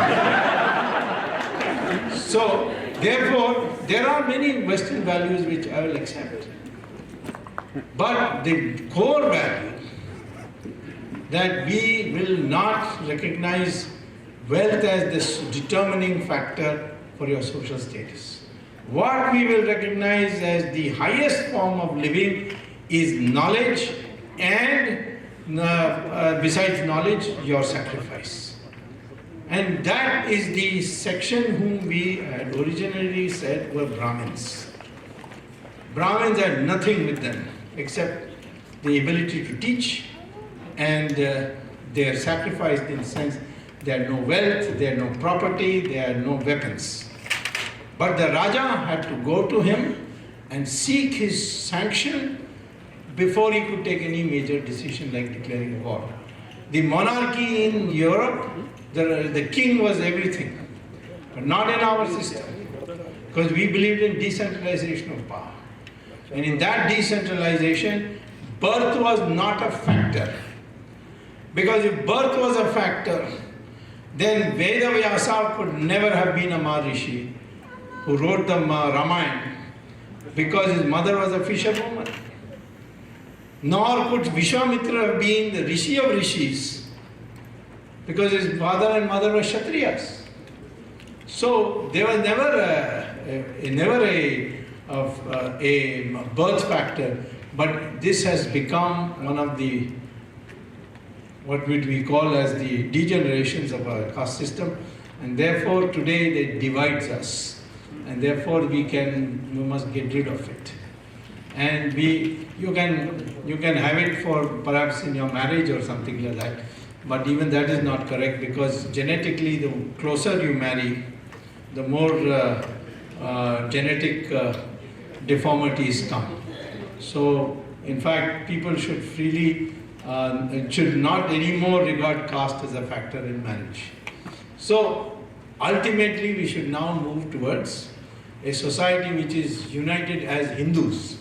So, therefore, there are many Western values which I will accept. But the core value that we will not recognize wealth as this determining factor for your social status. What we will recognize as the highest form of living is knowledge and besides knowledge, your sacrifice. And that is the section whom we had originally said were Brahmins. Brahmins had nothing with them except the ability to teach, and they are sacrificed in the sense they had no wealth, they had no property, they had no weapons. But the Raja had to go to him and seek his sanction before he could take any major decision like declaring war. The monarchy in Europe, the king was everything, but not in our system, because we believed in decentralization of power. And in that decentralization, birth was not a factor. Because if birth was a factor, then Veda Vyasa could never have been a Maharishi who wrote the Ramayana, because his mother was a fisherwoman. Nor could Vishwamitra have been the Rishi of Rishis, because his father and mother were Kshatriyas. So there was never a birth factor, but this has become one of the, what would we call as the degenerations of our caste system, and therefore today it divides us, and therefore we must get rid of it. And you can have it for perhaps in your marriage or something like that, but even that is not correct, because genetically the closer you marry, the more genetic deformities come. So in fact, people should freely, should not anymore regard caste as a factor in marriage. So ultimately we should now move towards a society which is united as Hindus.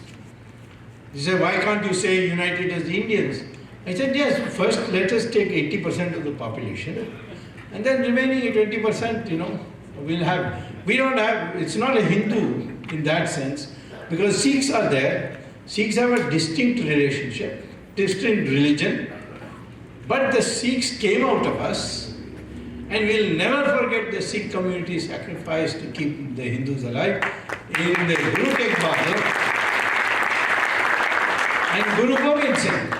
They say, why can't you say united as Indians? I said, yes, first let us take 80% of the population, and then remaining 20%, we'll have. We don't have, it's not a Hindu in that sense, because Sikhs are there. Sikhs have a distinct relationship, distinct religion, but the Sikhs came out of us, and we'll never forget the Sikh community sacrifice to keep the Hindus alive in the Guru Tegh Bahadur and Guru Gobind Singh.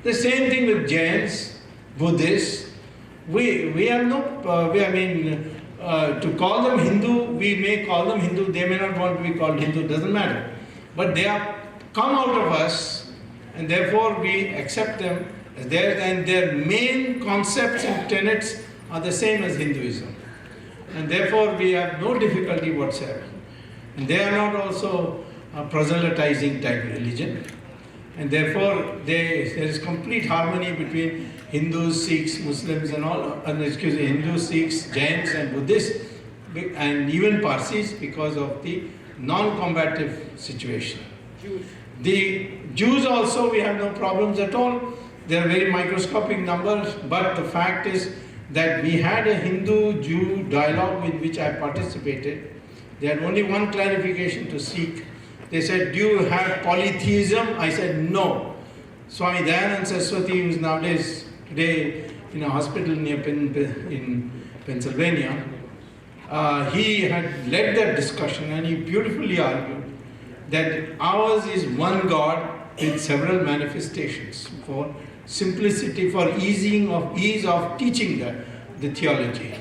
The same thing with Jains, Buddhists. We have no, to call them Hindu, we may call them Hindu, they may not want to be called Hindu, doesn't matter. But they have come out of us, and therefore we accept them as theirs, and their main concepts and tenets are the same as Hinduism. And therefore we have no difficulty whatsoever. And they are not also a proselytizing type religion. And therefore there is complete harmony between Hindus, Sikhs, Muslims and all, Hindus, Sikhs, Jains and Buddhists, and even Parsis, because of the non-combative situation. The Jews also, we have no problems at all. They are very microscopic numbers, but the fact is that we had a Hindu-Jew dialogue with which I participated. They had only one clarification to seek. They said, do you have polytheism? I said, no. Swami Dayanand Saraswati, who is nowadays, today in a hospital in Pennsylvania, he had led that discussion, and he beautifully argued that ours is one God with several manifestations for simplicity, for ease of teaching the theology.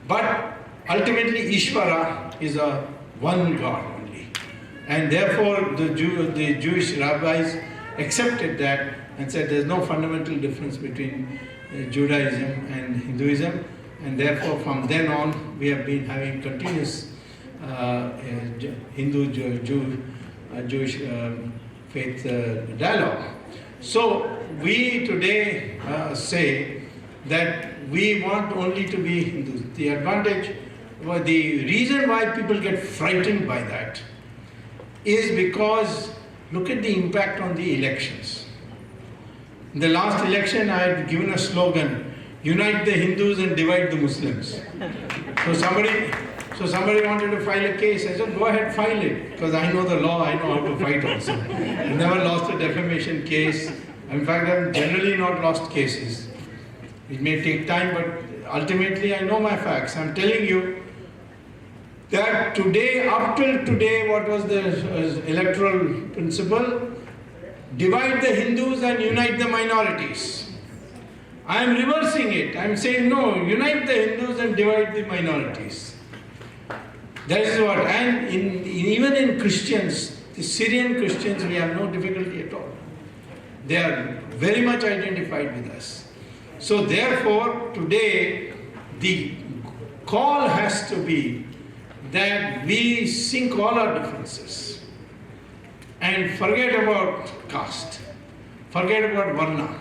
But ultimately Ishvara is a one God only. And therefore the Jewish rabbis accepted that and said there's no fundamental difference between Judaism and Hinduism, and therefore from then on we have been having continuous Jewish faith dialogue. So we today say that we want only to be Hindus. The advantage, the reason why people get frightened by that is because look at the impact on the elections. In the last election I had given a slogan, unite the Hindus and divide the Muslims. So somebody wanted to file a case. I said, go ahead, file it, because I know the law, I know how to fight also. I've never lost a defamation case. In fact, I've generally not lost cases. It may take time, but ultimately I know my facts. I'm telling you that today, up till today, what was the electoral principle? Divide the Hindus and unite the minorities. I am reversing it. I am saying no, unite the Hindus and divide the minorities. That is what, and even in Christians, the Syrian Christians, we have no difficulty at all. They are very much identified with us. So therefore, today, the call has to be that we sink all our differences and forget about caste, forget about varna,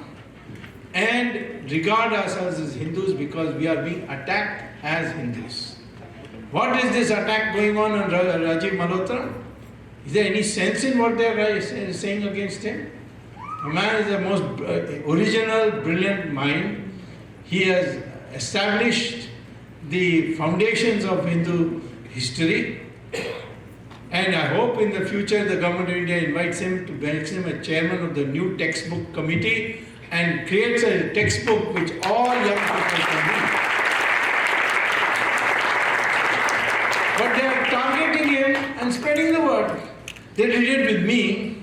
and regard ourselves as Hindus because we are being attacked as Hindus. What is this attack going on Rajiv Malhotra? Is there any sense in what they are saying against him? A man is the most original, brilliant mind. He has established the foundations of Hindu history. And I hope in the future the government of India invites him to make him a chairman of the new textbook committee and creates a textbook which all young people can read. But they are targeting him and spreading the word. They did it with me.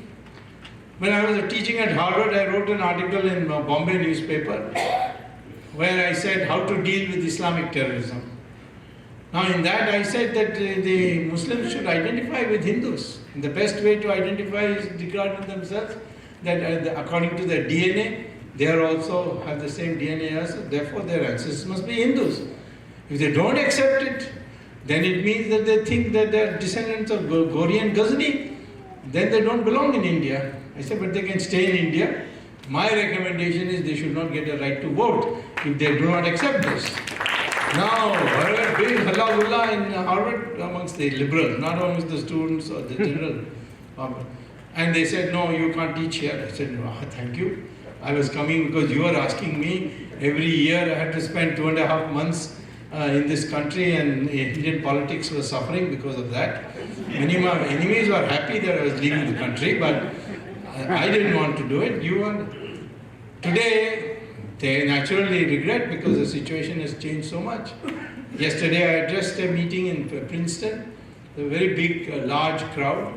When I was teaching at Harvard, I wrote an article in a Bombay newspaper where I said how to deal with Islamic terrorism. Now in that I said that the Muslims should identify with Hindus. And the best way to identify is regarding themselves that according to their DNA, they also have the same DNA as us, therefore their ancestors must be Hindus. If they don't accept it, then it means that they think that they are descendants of Ghori and Ghazni. Then they don't belong in India. I said, but they can stay in India. My recommendation is they should not get a right to vote if they do not accept this. Now, big halla in Harvard amongst the liberals, not amongst the students or the general public. And they said, no, you can't teach here. I said, oh, thank you. I was coming because you were asking me. Every year I had to spend 2.5 months in this country, and Indian politics was suffering because of that. Many of my enemies were happy that I was leaving the country, but I didn't want to do it. Today, they naturally regret because the situation has changed so much. Yesterday I addressed a meeting in Princeton, a very big, large crowd.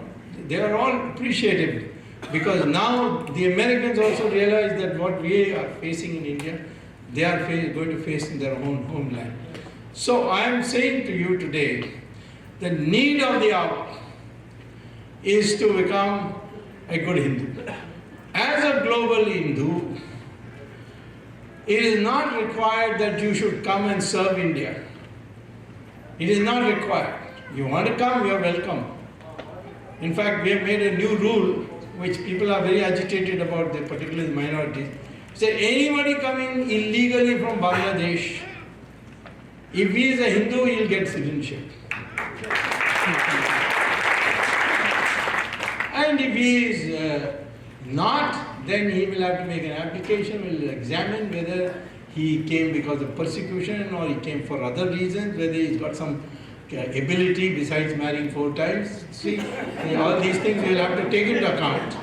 They are all appreciative because now the Americans also realize that what we are facing in India, they are going to face in their own homeland. So I am saying to you today, the need of the hour is to become a good Hindu. As a global Hindu, it is not required that you should come and serve India. It is not required. You want to come, you are welcome. In fact, we have made a new rule which people are very agitated about, particularly the minorities. Say anybody coming illegally from Bangladesh, if he is a Hindu, he will get citizenship. And if he is not, then he will have to make an application, will examine whether he came because of persecution or he came for other reasons, whether he's got some ability besides marrying 4 times. See, all these things we will have to take into account.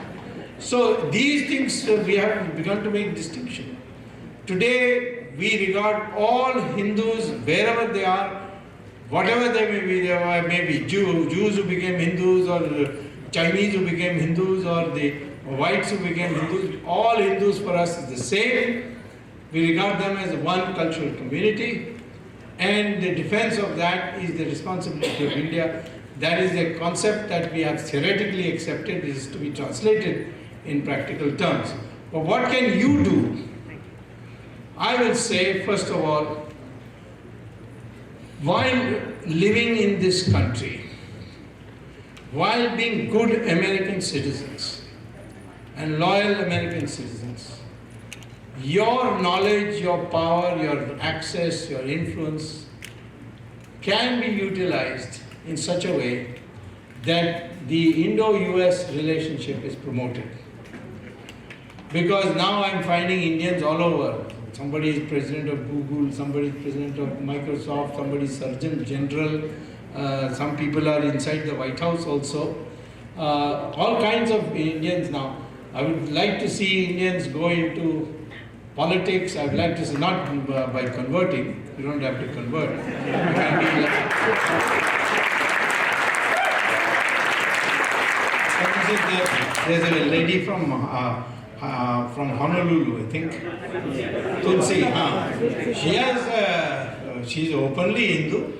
So these things we have begun to make distinction. Today we regard all Hindus wherever they are, whatever they may be. There may be Jews who became Hindus, or Chinese who became Hindus, or the whites who became Hindus. All Hindus for us is the same. We regard them as one cultural community, and the defense of that is the responsibility of India. That is a concept that we have theoretically accepted, is to be translated in practical terms. But what can you do? I will say, first of all, while living in this country, while being good American citizens and loyal American citizens, your knowledge, your power, your access, your influence can be utilized in such a way that the Indo-US relationship is promoted. Because now I'm finding Indians all over. Somebody is president of Google, somebody is president of Microsoft, somebody is Surgeon General, some people are inside the White House also. All kinds of Indians now. I would like to see Indians go into politics. I would like to see, not by converting, you don't have to convert. You can be like, there's a lady from from Honolulu, I think. Tulsi, she's openly Hindu.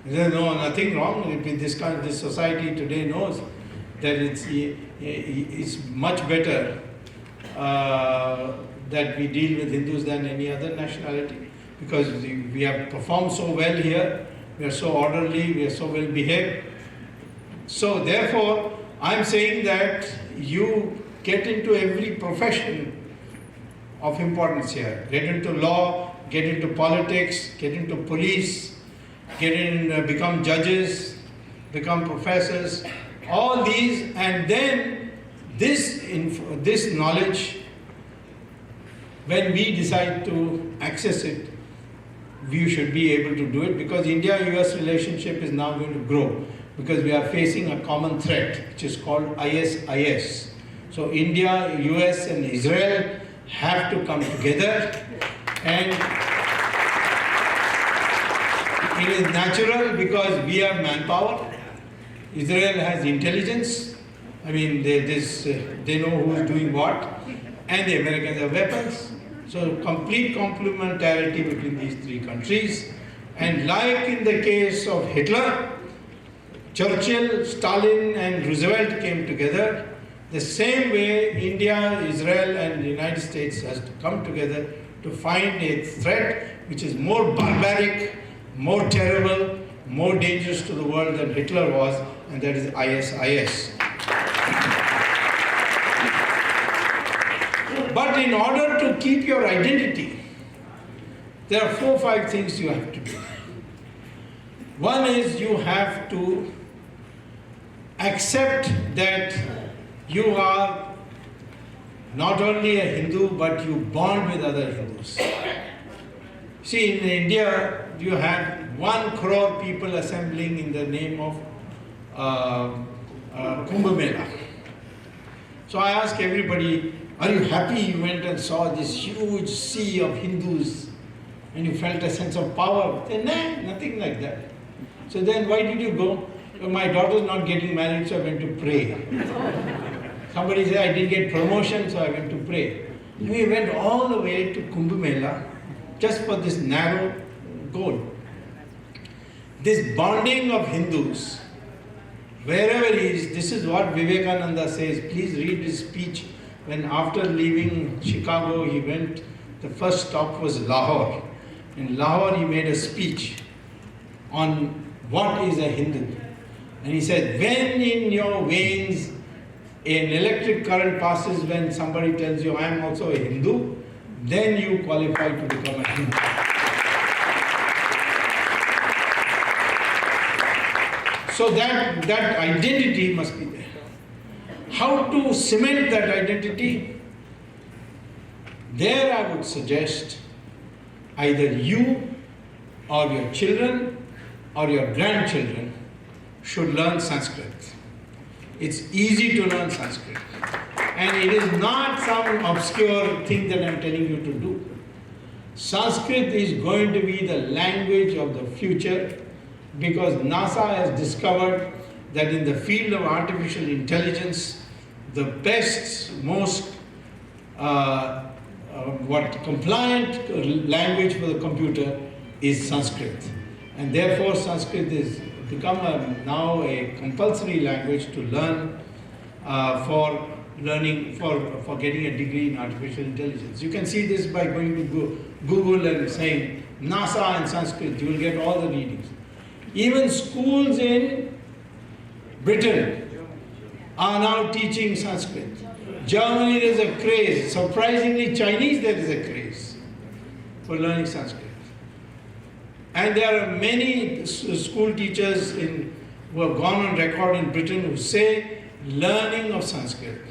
There's nothing wrong with this kind. This society today knows that it's much better that we deal with Hindus than any other nationality, because we have performed so well here. We are so orderly. We are so well behaved. So therefore, I'm saying that you get into every profession of importance here. Get into law, get into politics, get into police, become judges, become professors, all these, and then this knowledge, when we decide to access it, we should be able to do it, because India-US relationship is now going to grow, because we are facing a common threat, which is called ISIS. So India, US and Israel have to come together, and it is natural because we have manpower. Israel has intelligence. I mean, they know who's doing what, and the Americans have weapons. So complete complementarity between these three countries. And like in the case of Hitler, Churchill, Stalin and Roosevelt came together, the same way India, Israel and the United States has to come together to find a threat which is more barbaric, more terrible, more dangerous to the world than Hitler was, and that is ISIS. But in order to keep your identity, there are 4 or 5 things you have to do. One is you have to accept that you are not only a Hindu, but you bond with other Hindus. See, in India, you had 1 crore people assembling in the name of Kumbh Mela. So I ask everybody, are you happy you went and saw this huge sea of Hindus and you felt a sense of power? They say, nah, nothing like that. So then why did you go? So my daughter's not getting married, so I went to pray. Somebody said I didn't get promotion, so I went to pray. And we went all the way to Kumbh Mela just for this narrow goal. This bonding of Hindus, wherever he is, this is what Vivekananda says. Please read his speech when after leaving Chicago, he went, the first stop was Lahore. In Lahore, he made a speech on what is a Hindu. And he said, when in your veins an electric current passes when somebody tells you, I am also a Hindu, then you qualify to become a Hindu. So that identity must be there. How to cement that identity? There I would suggest either you or your children or your grandchildren should learn Sanskrit. It's easy to learn Sanskrit. And it is not some obscure thing that I'm telling you to do. Sanskrit is going to be the language of the future, because NASA has discovered that in the field of artificial intelligence, the best, most compliant language for the computer is Sanskrit. And therefore Sanskrit is become now a compulsory language to learn for getting a degree in artificial intelligence. You can see this by going to Google and saying NASA and Sanskrit, you will get all the readings. Even schools in Britain are now teaching Sanskrit. Germany, there is a craze. Surprisingly, Chinese, there is a craze for learning Sanskrit. And there are many school teachers who have gone on record in Britain who say learning of Sanskrit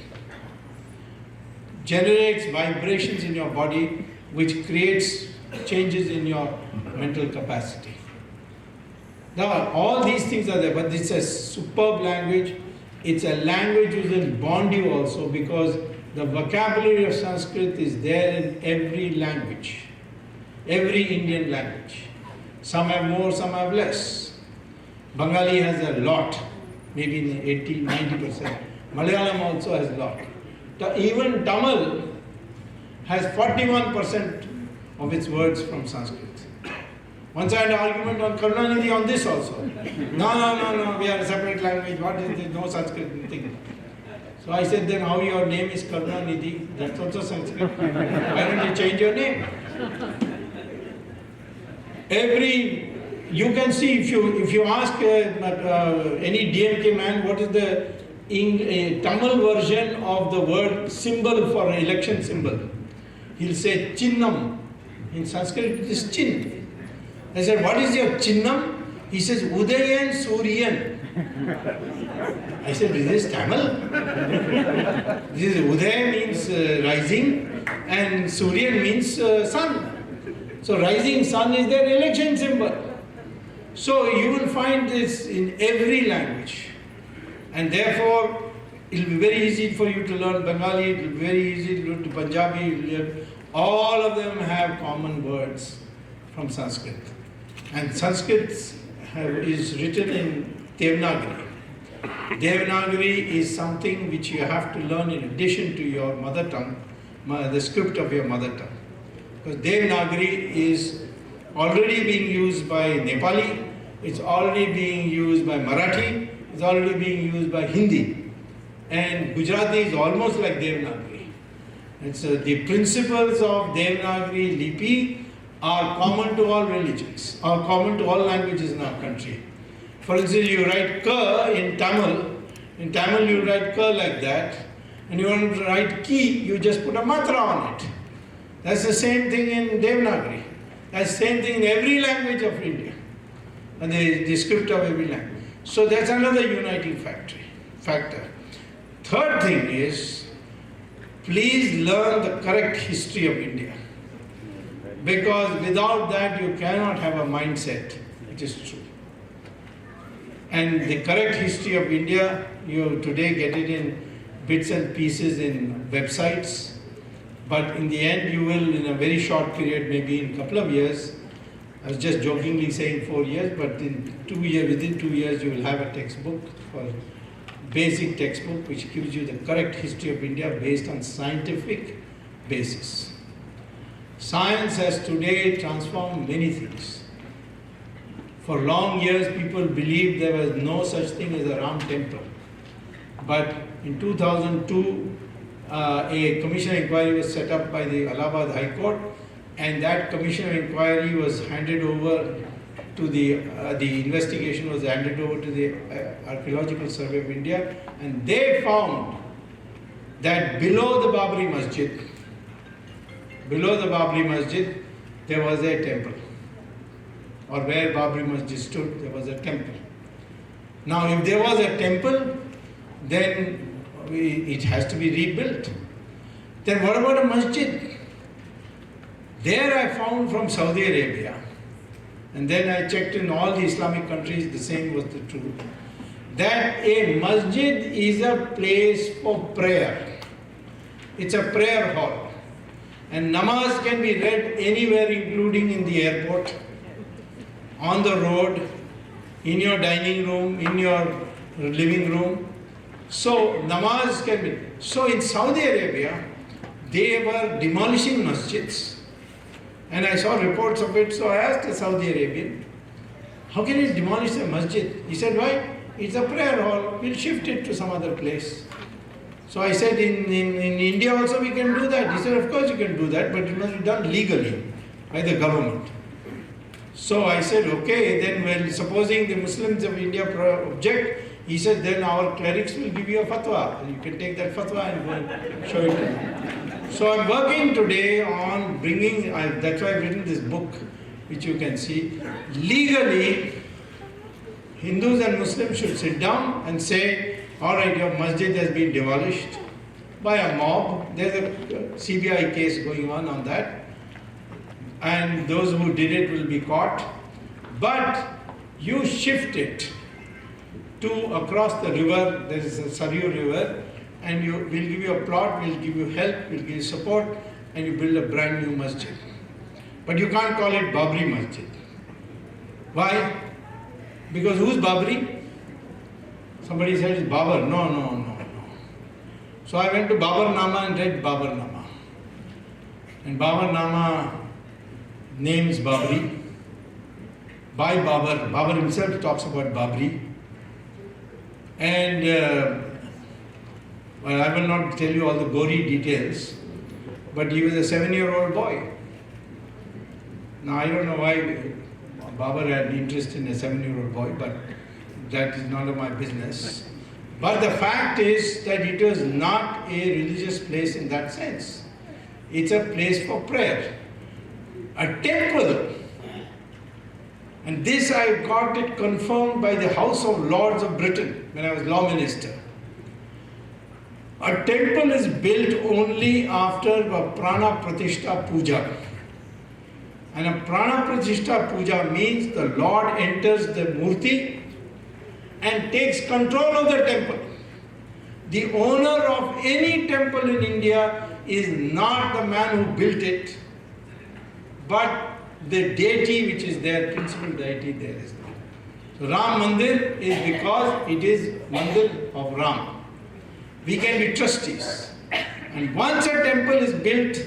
generates vibrations in your body which creates changes in your mental capacity. Now, all these things are there, but it's a superb language. It's a language which will bond you also, because the vocabulary of Sanskrit is there in every language, every Indian language. Some have more, some have less. Bengali has a lot, maybe in 80-90%. Malayalam also has a lot. Even Tamil has 41% of its words from Sanskrit. Once I had an argument on Karunanidhi on this also. No, we are a separate language. What is this? No Sanskrit thing. So I said, then how your name is Karunanidhi? That's also Sanskrit. Why don't you change your name? You can see if you ask any DMK man what is the Tamil version of the word symbol for an election symbol, he'll say Chinnam. In Sanskrit it is Chin. I said, what is your Chinnam? He says Udayan Suryan. I said, is this Tamil? This is Udaya means rising and Suryan means sun. So rising sun is their election symbol. So you will find this in every language. And therefore, it will be very easy for you to learn Bengali, it will be very easy to learn Punjabi. All of them have common words from Sanskrit. And Sanskrit is written in Devanagari. Devanagari is something which you have to learn in addition to your mother tongue, the script of your mother tongue. Because Devanagari is already being used by Nepali, it's already being used by Marathi, it's already being used by Hindi. And Gujarati is almost like Devanagari. And so the principles of Devanagari Lipi are common to all religions, are common to all languages in our country. For instance, you write Ka in Tamil you write Ka like that, and you want to write Ki, you just put a matra on it. That's the same thing in Devanagari. That's the same thing in every language of India, and the script of every language. So that's another uniting factor. Third thing is, please learn the correct history of India. Because without that you cannot have a mindset, which is true. And the correct history of India, you today get it in bits and pieces in websites, but in the end you will, in a very short period, maybe in a couple of years, I was just jokingly saying 4 years, but within 2 years you will have a textbook, basic textbook, which gives you the correct history of India based on scientific basis. Science has today transformed many things. For long years, people believed there was no such thing as a Ram temple. But in 2002, a commission of inquiry was set up by the Allahabad High Court, and that commission of inquiry was handed over to the investigation was handed over to the Archaeological Survey of India, and they found that below the Babri Masjid, there was a temple. Or where Babri Masjid stood, there was a temple. Now, if there was a temple, then it has to be rebuilt. Then what about a masjid? There I found from Saudi Arabia, and then I checked in all the Islamic countries, the same was the truth, that a masjid is a place for prayer. It's a prayer hall. And namaz can be read anywhere, including in the airport, on the road, in your dining room, in your living room. So namaz can be. So in Saudi Arabia, they were demolishing masjids. And I saw reports of it, so I asked a Saudi Arabian, how can you demolish a masjid? He said, why? It's a prayer hall, we'll shift it to some other place. So I said, in India also we can do that. He said, of course you can do that, but it must be done legally by the government. So I said, okay, then well, supposing the Muslims of India object, he said, then our clerics will give you a fatwa. You can take that fatwa and go and show it to them. So I'm working today on bringing, that's why I've written this book, which you can see. Legally, Hindus and Muslims should sit down and say, all right, your masjid has been demolished by a mob. There's a CBI case going on that. And those who did it will be caught. But you shift it to across the river, there is a Saryu river, and we'll give you a plot, we'll give you help, we'll give you support, and you build a brand new masjid. But you can't call it Babri Masjid. Why? Because who's Babri? Somebody said it's Babar. No. So I went to Babarnama and read Babarnama. And Babarnama names Babri by Babar. Babar himself talks about Babri. And well, I will not tell you all the gory details, but he was a 7-year-old boy. Now I don't know why Babar had interest in a 7-year-old boy, but that is none of my business. But the fact is that it was not a religious place in that sense. It's a place for prayer. A temple. And this I got it confirmed by the House of Lords of Britain when I was law minister. A temple is built only after a prana pratishtha puja. And a prana pratishtha puja means the Lord enters the murti and takes control of the temple. The owner of any temple in India is not the man who built it, but the deity which is there, principal deity there is there. So Ram Mandir is because it is Mandir of Ram. We can be trustees. And once a temple is built,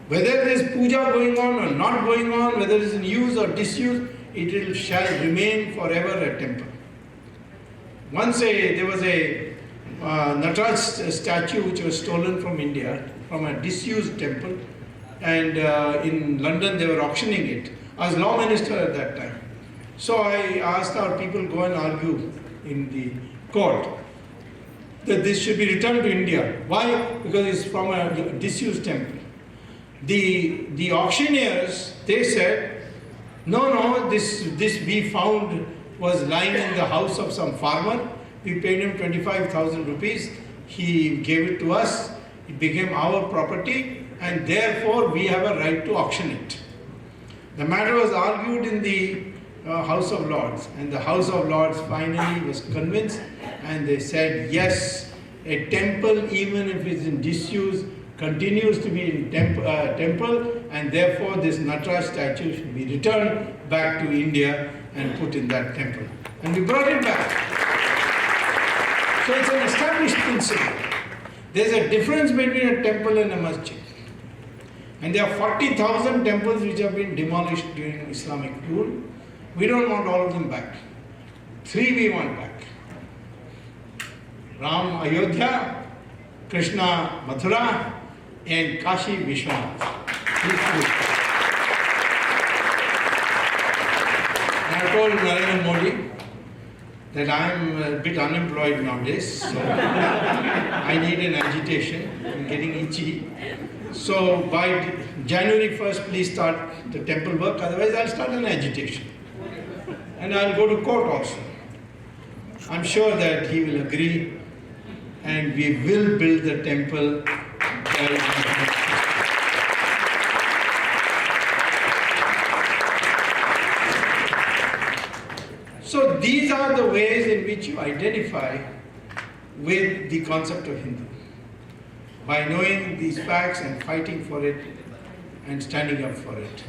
whether there is puja going on or not going on, whether it is in use or disuse, it shall remain forever a temple. Once there was a Nataraj statue which was stolen from India, from a disused temple, and in London they were auctioning it. I was law minister at that time. So I asked our people go and argue in the court that this should be returned to India. Why? Because it's from a disused temple. The auctioneers, they said, no, this we found was lying in the house of some farmer. We paid him 25,000 rupees. He gave it to us. It became our property, and therefore we have a right to auction it. The matter was argued in the House of Lords, and the House of Lords finally was convinced, and they said, yes, a temple, even if it's in disuse, continues to be in temple, and therefore this Nataraj statue should be returned back to India and put in that temple. And we brought it back. So it's an established principle. There's a difference between a temple and a masjid. And there are 40,000 temples which have been demolished during Islamic rule. We don't want all of them back. 3 we want back. Ram Ayodhya, Krishna Mathura, and Kashi Vishwanath. And I told Narendra Modi that I am a bit unemployed nowadays, so I need an agitation. I'm getting itchy. So by January 1st, please start the temple work, otherwise I'll start an agitation. And I'll go to court also. I'm sure that he will agree, and we will build the temple. So these are the ways in which you identify with the concept of Hindu. By knowing these facts and fighting for it and standing up for it.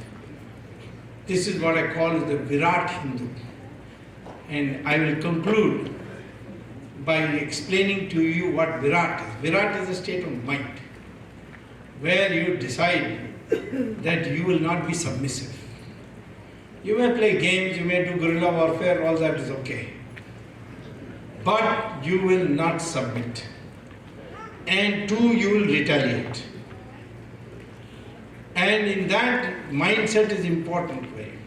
This is what I call the Virat Hindu. And I will conclude by explaining to you what Virat is. Virat is a state of mind where you decide that you will not be submissive. You may play games, you may do guerrilla warfare, all that is okay. But you will not submit. And 2, you will retaliate. And in that, mindset is important for you.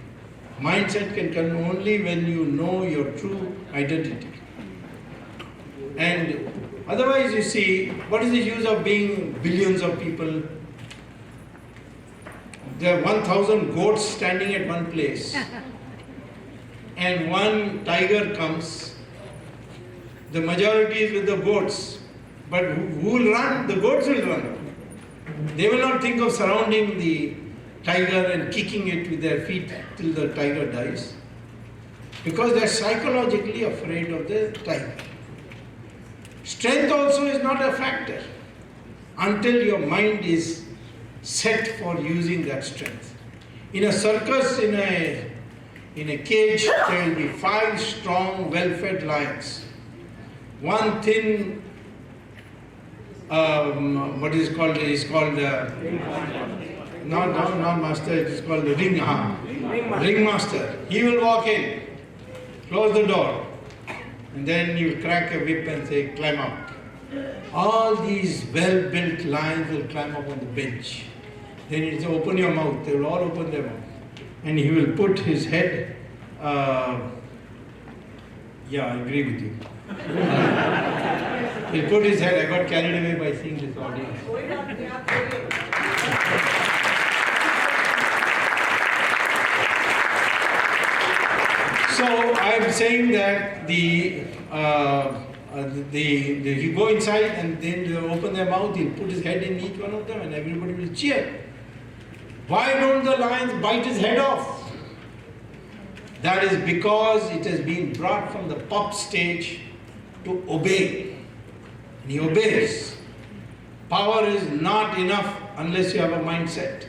Mindset can come only when you know your true identity. And otherwise, you see, what is the use of being billions of people? There are 1,000 goats standing at one place, and one tiger comes. The majority is with the goats, but who will run? The goats will run. They will not think of surrounding the tiger and kicking it with their feet till the tiger dies, because they are psychologically afraid of the tiger. Strength also is not a factor until your mind is set for using that strength. In a circus, in a cage, there will be 5 strong, well-fed lions. One thin, what is called, not master, it is called ringmaster. He will walk in, close the door, and then you crack a whip and say, climb up. All these well-built lions will climb up on the bench. Then he says, open your mouth. They will all open their mouth. And he will put his head, yeah, I agree with you. He'll put his head, I got carried away by seeing this audience. So I'm saying that you go inside and then they open their mouth, he'll put his head in each one of them and everybody will cheer. Why don't the lions bite his head off? That is because it has been brought from the pup stage to obey. And he obeys. Power is not enough unless you have a mindset.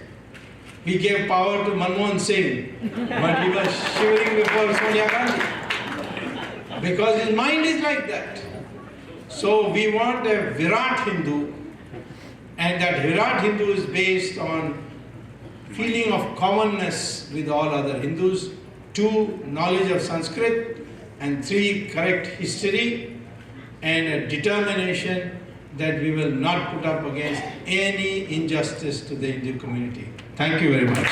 We gave power to Manmohan Singh, but he was shivering before Sonia Gandhi. Because his mind is like that. So we want a Virat Hindu, and that Virat Hindu is based on feeling of commonness with all other Hindus, 2, knowledge of Sanskrit, and 3, correct history, and a determination that we will not put up against any injustice to the Hindu community. Thank you very much.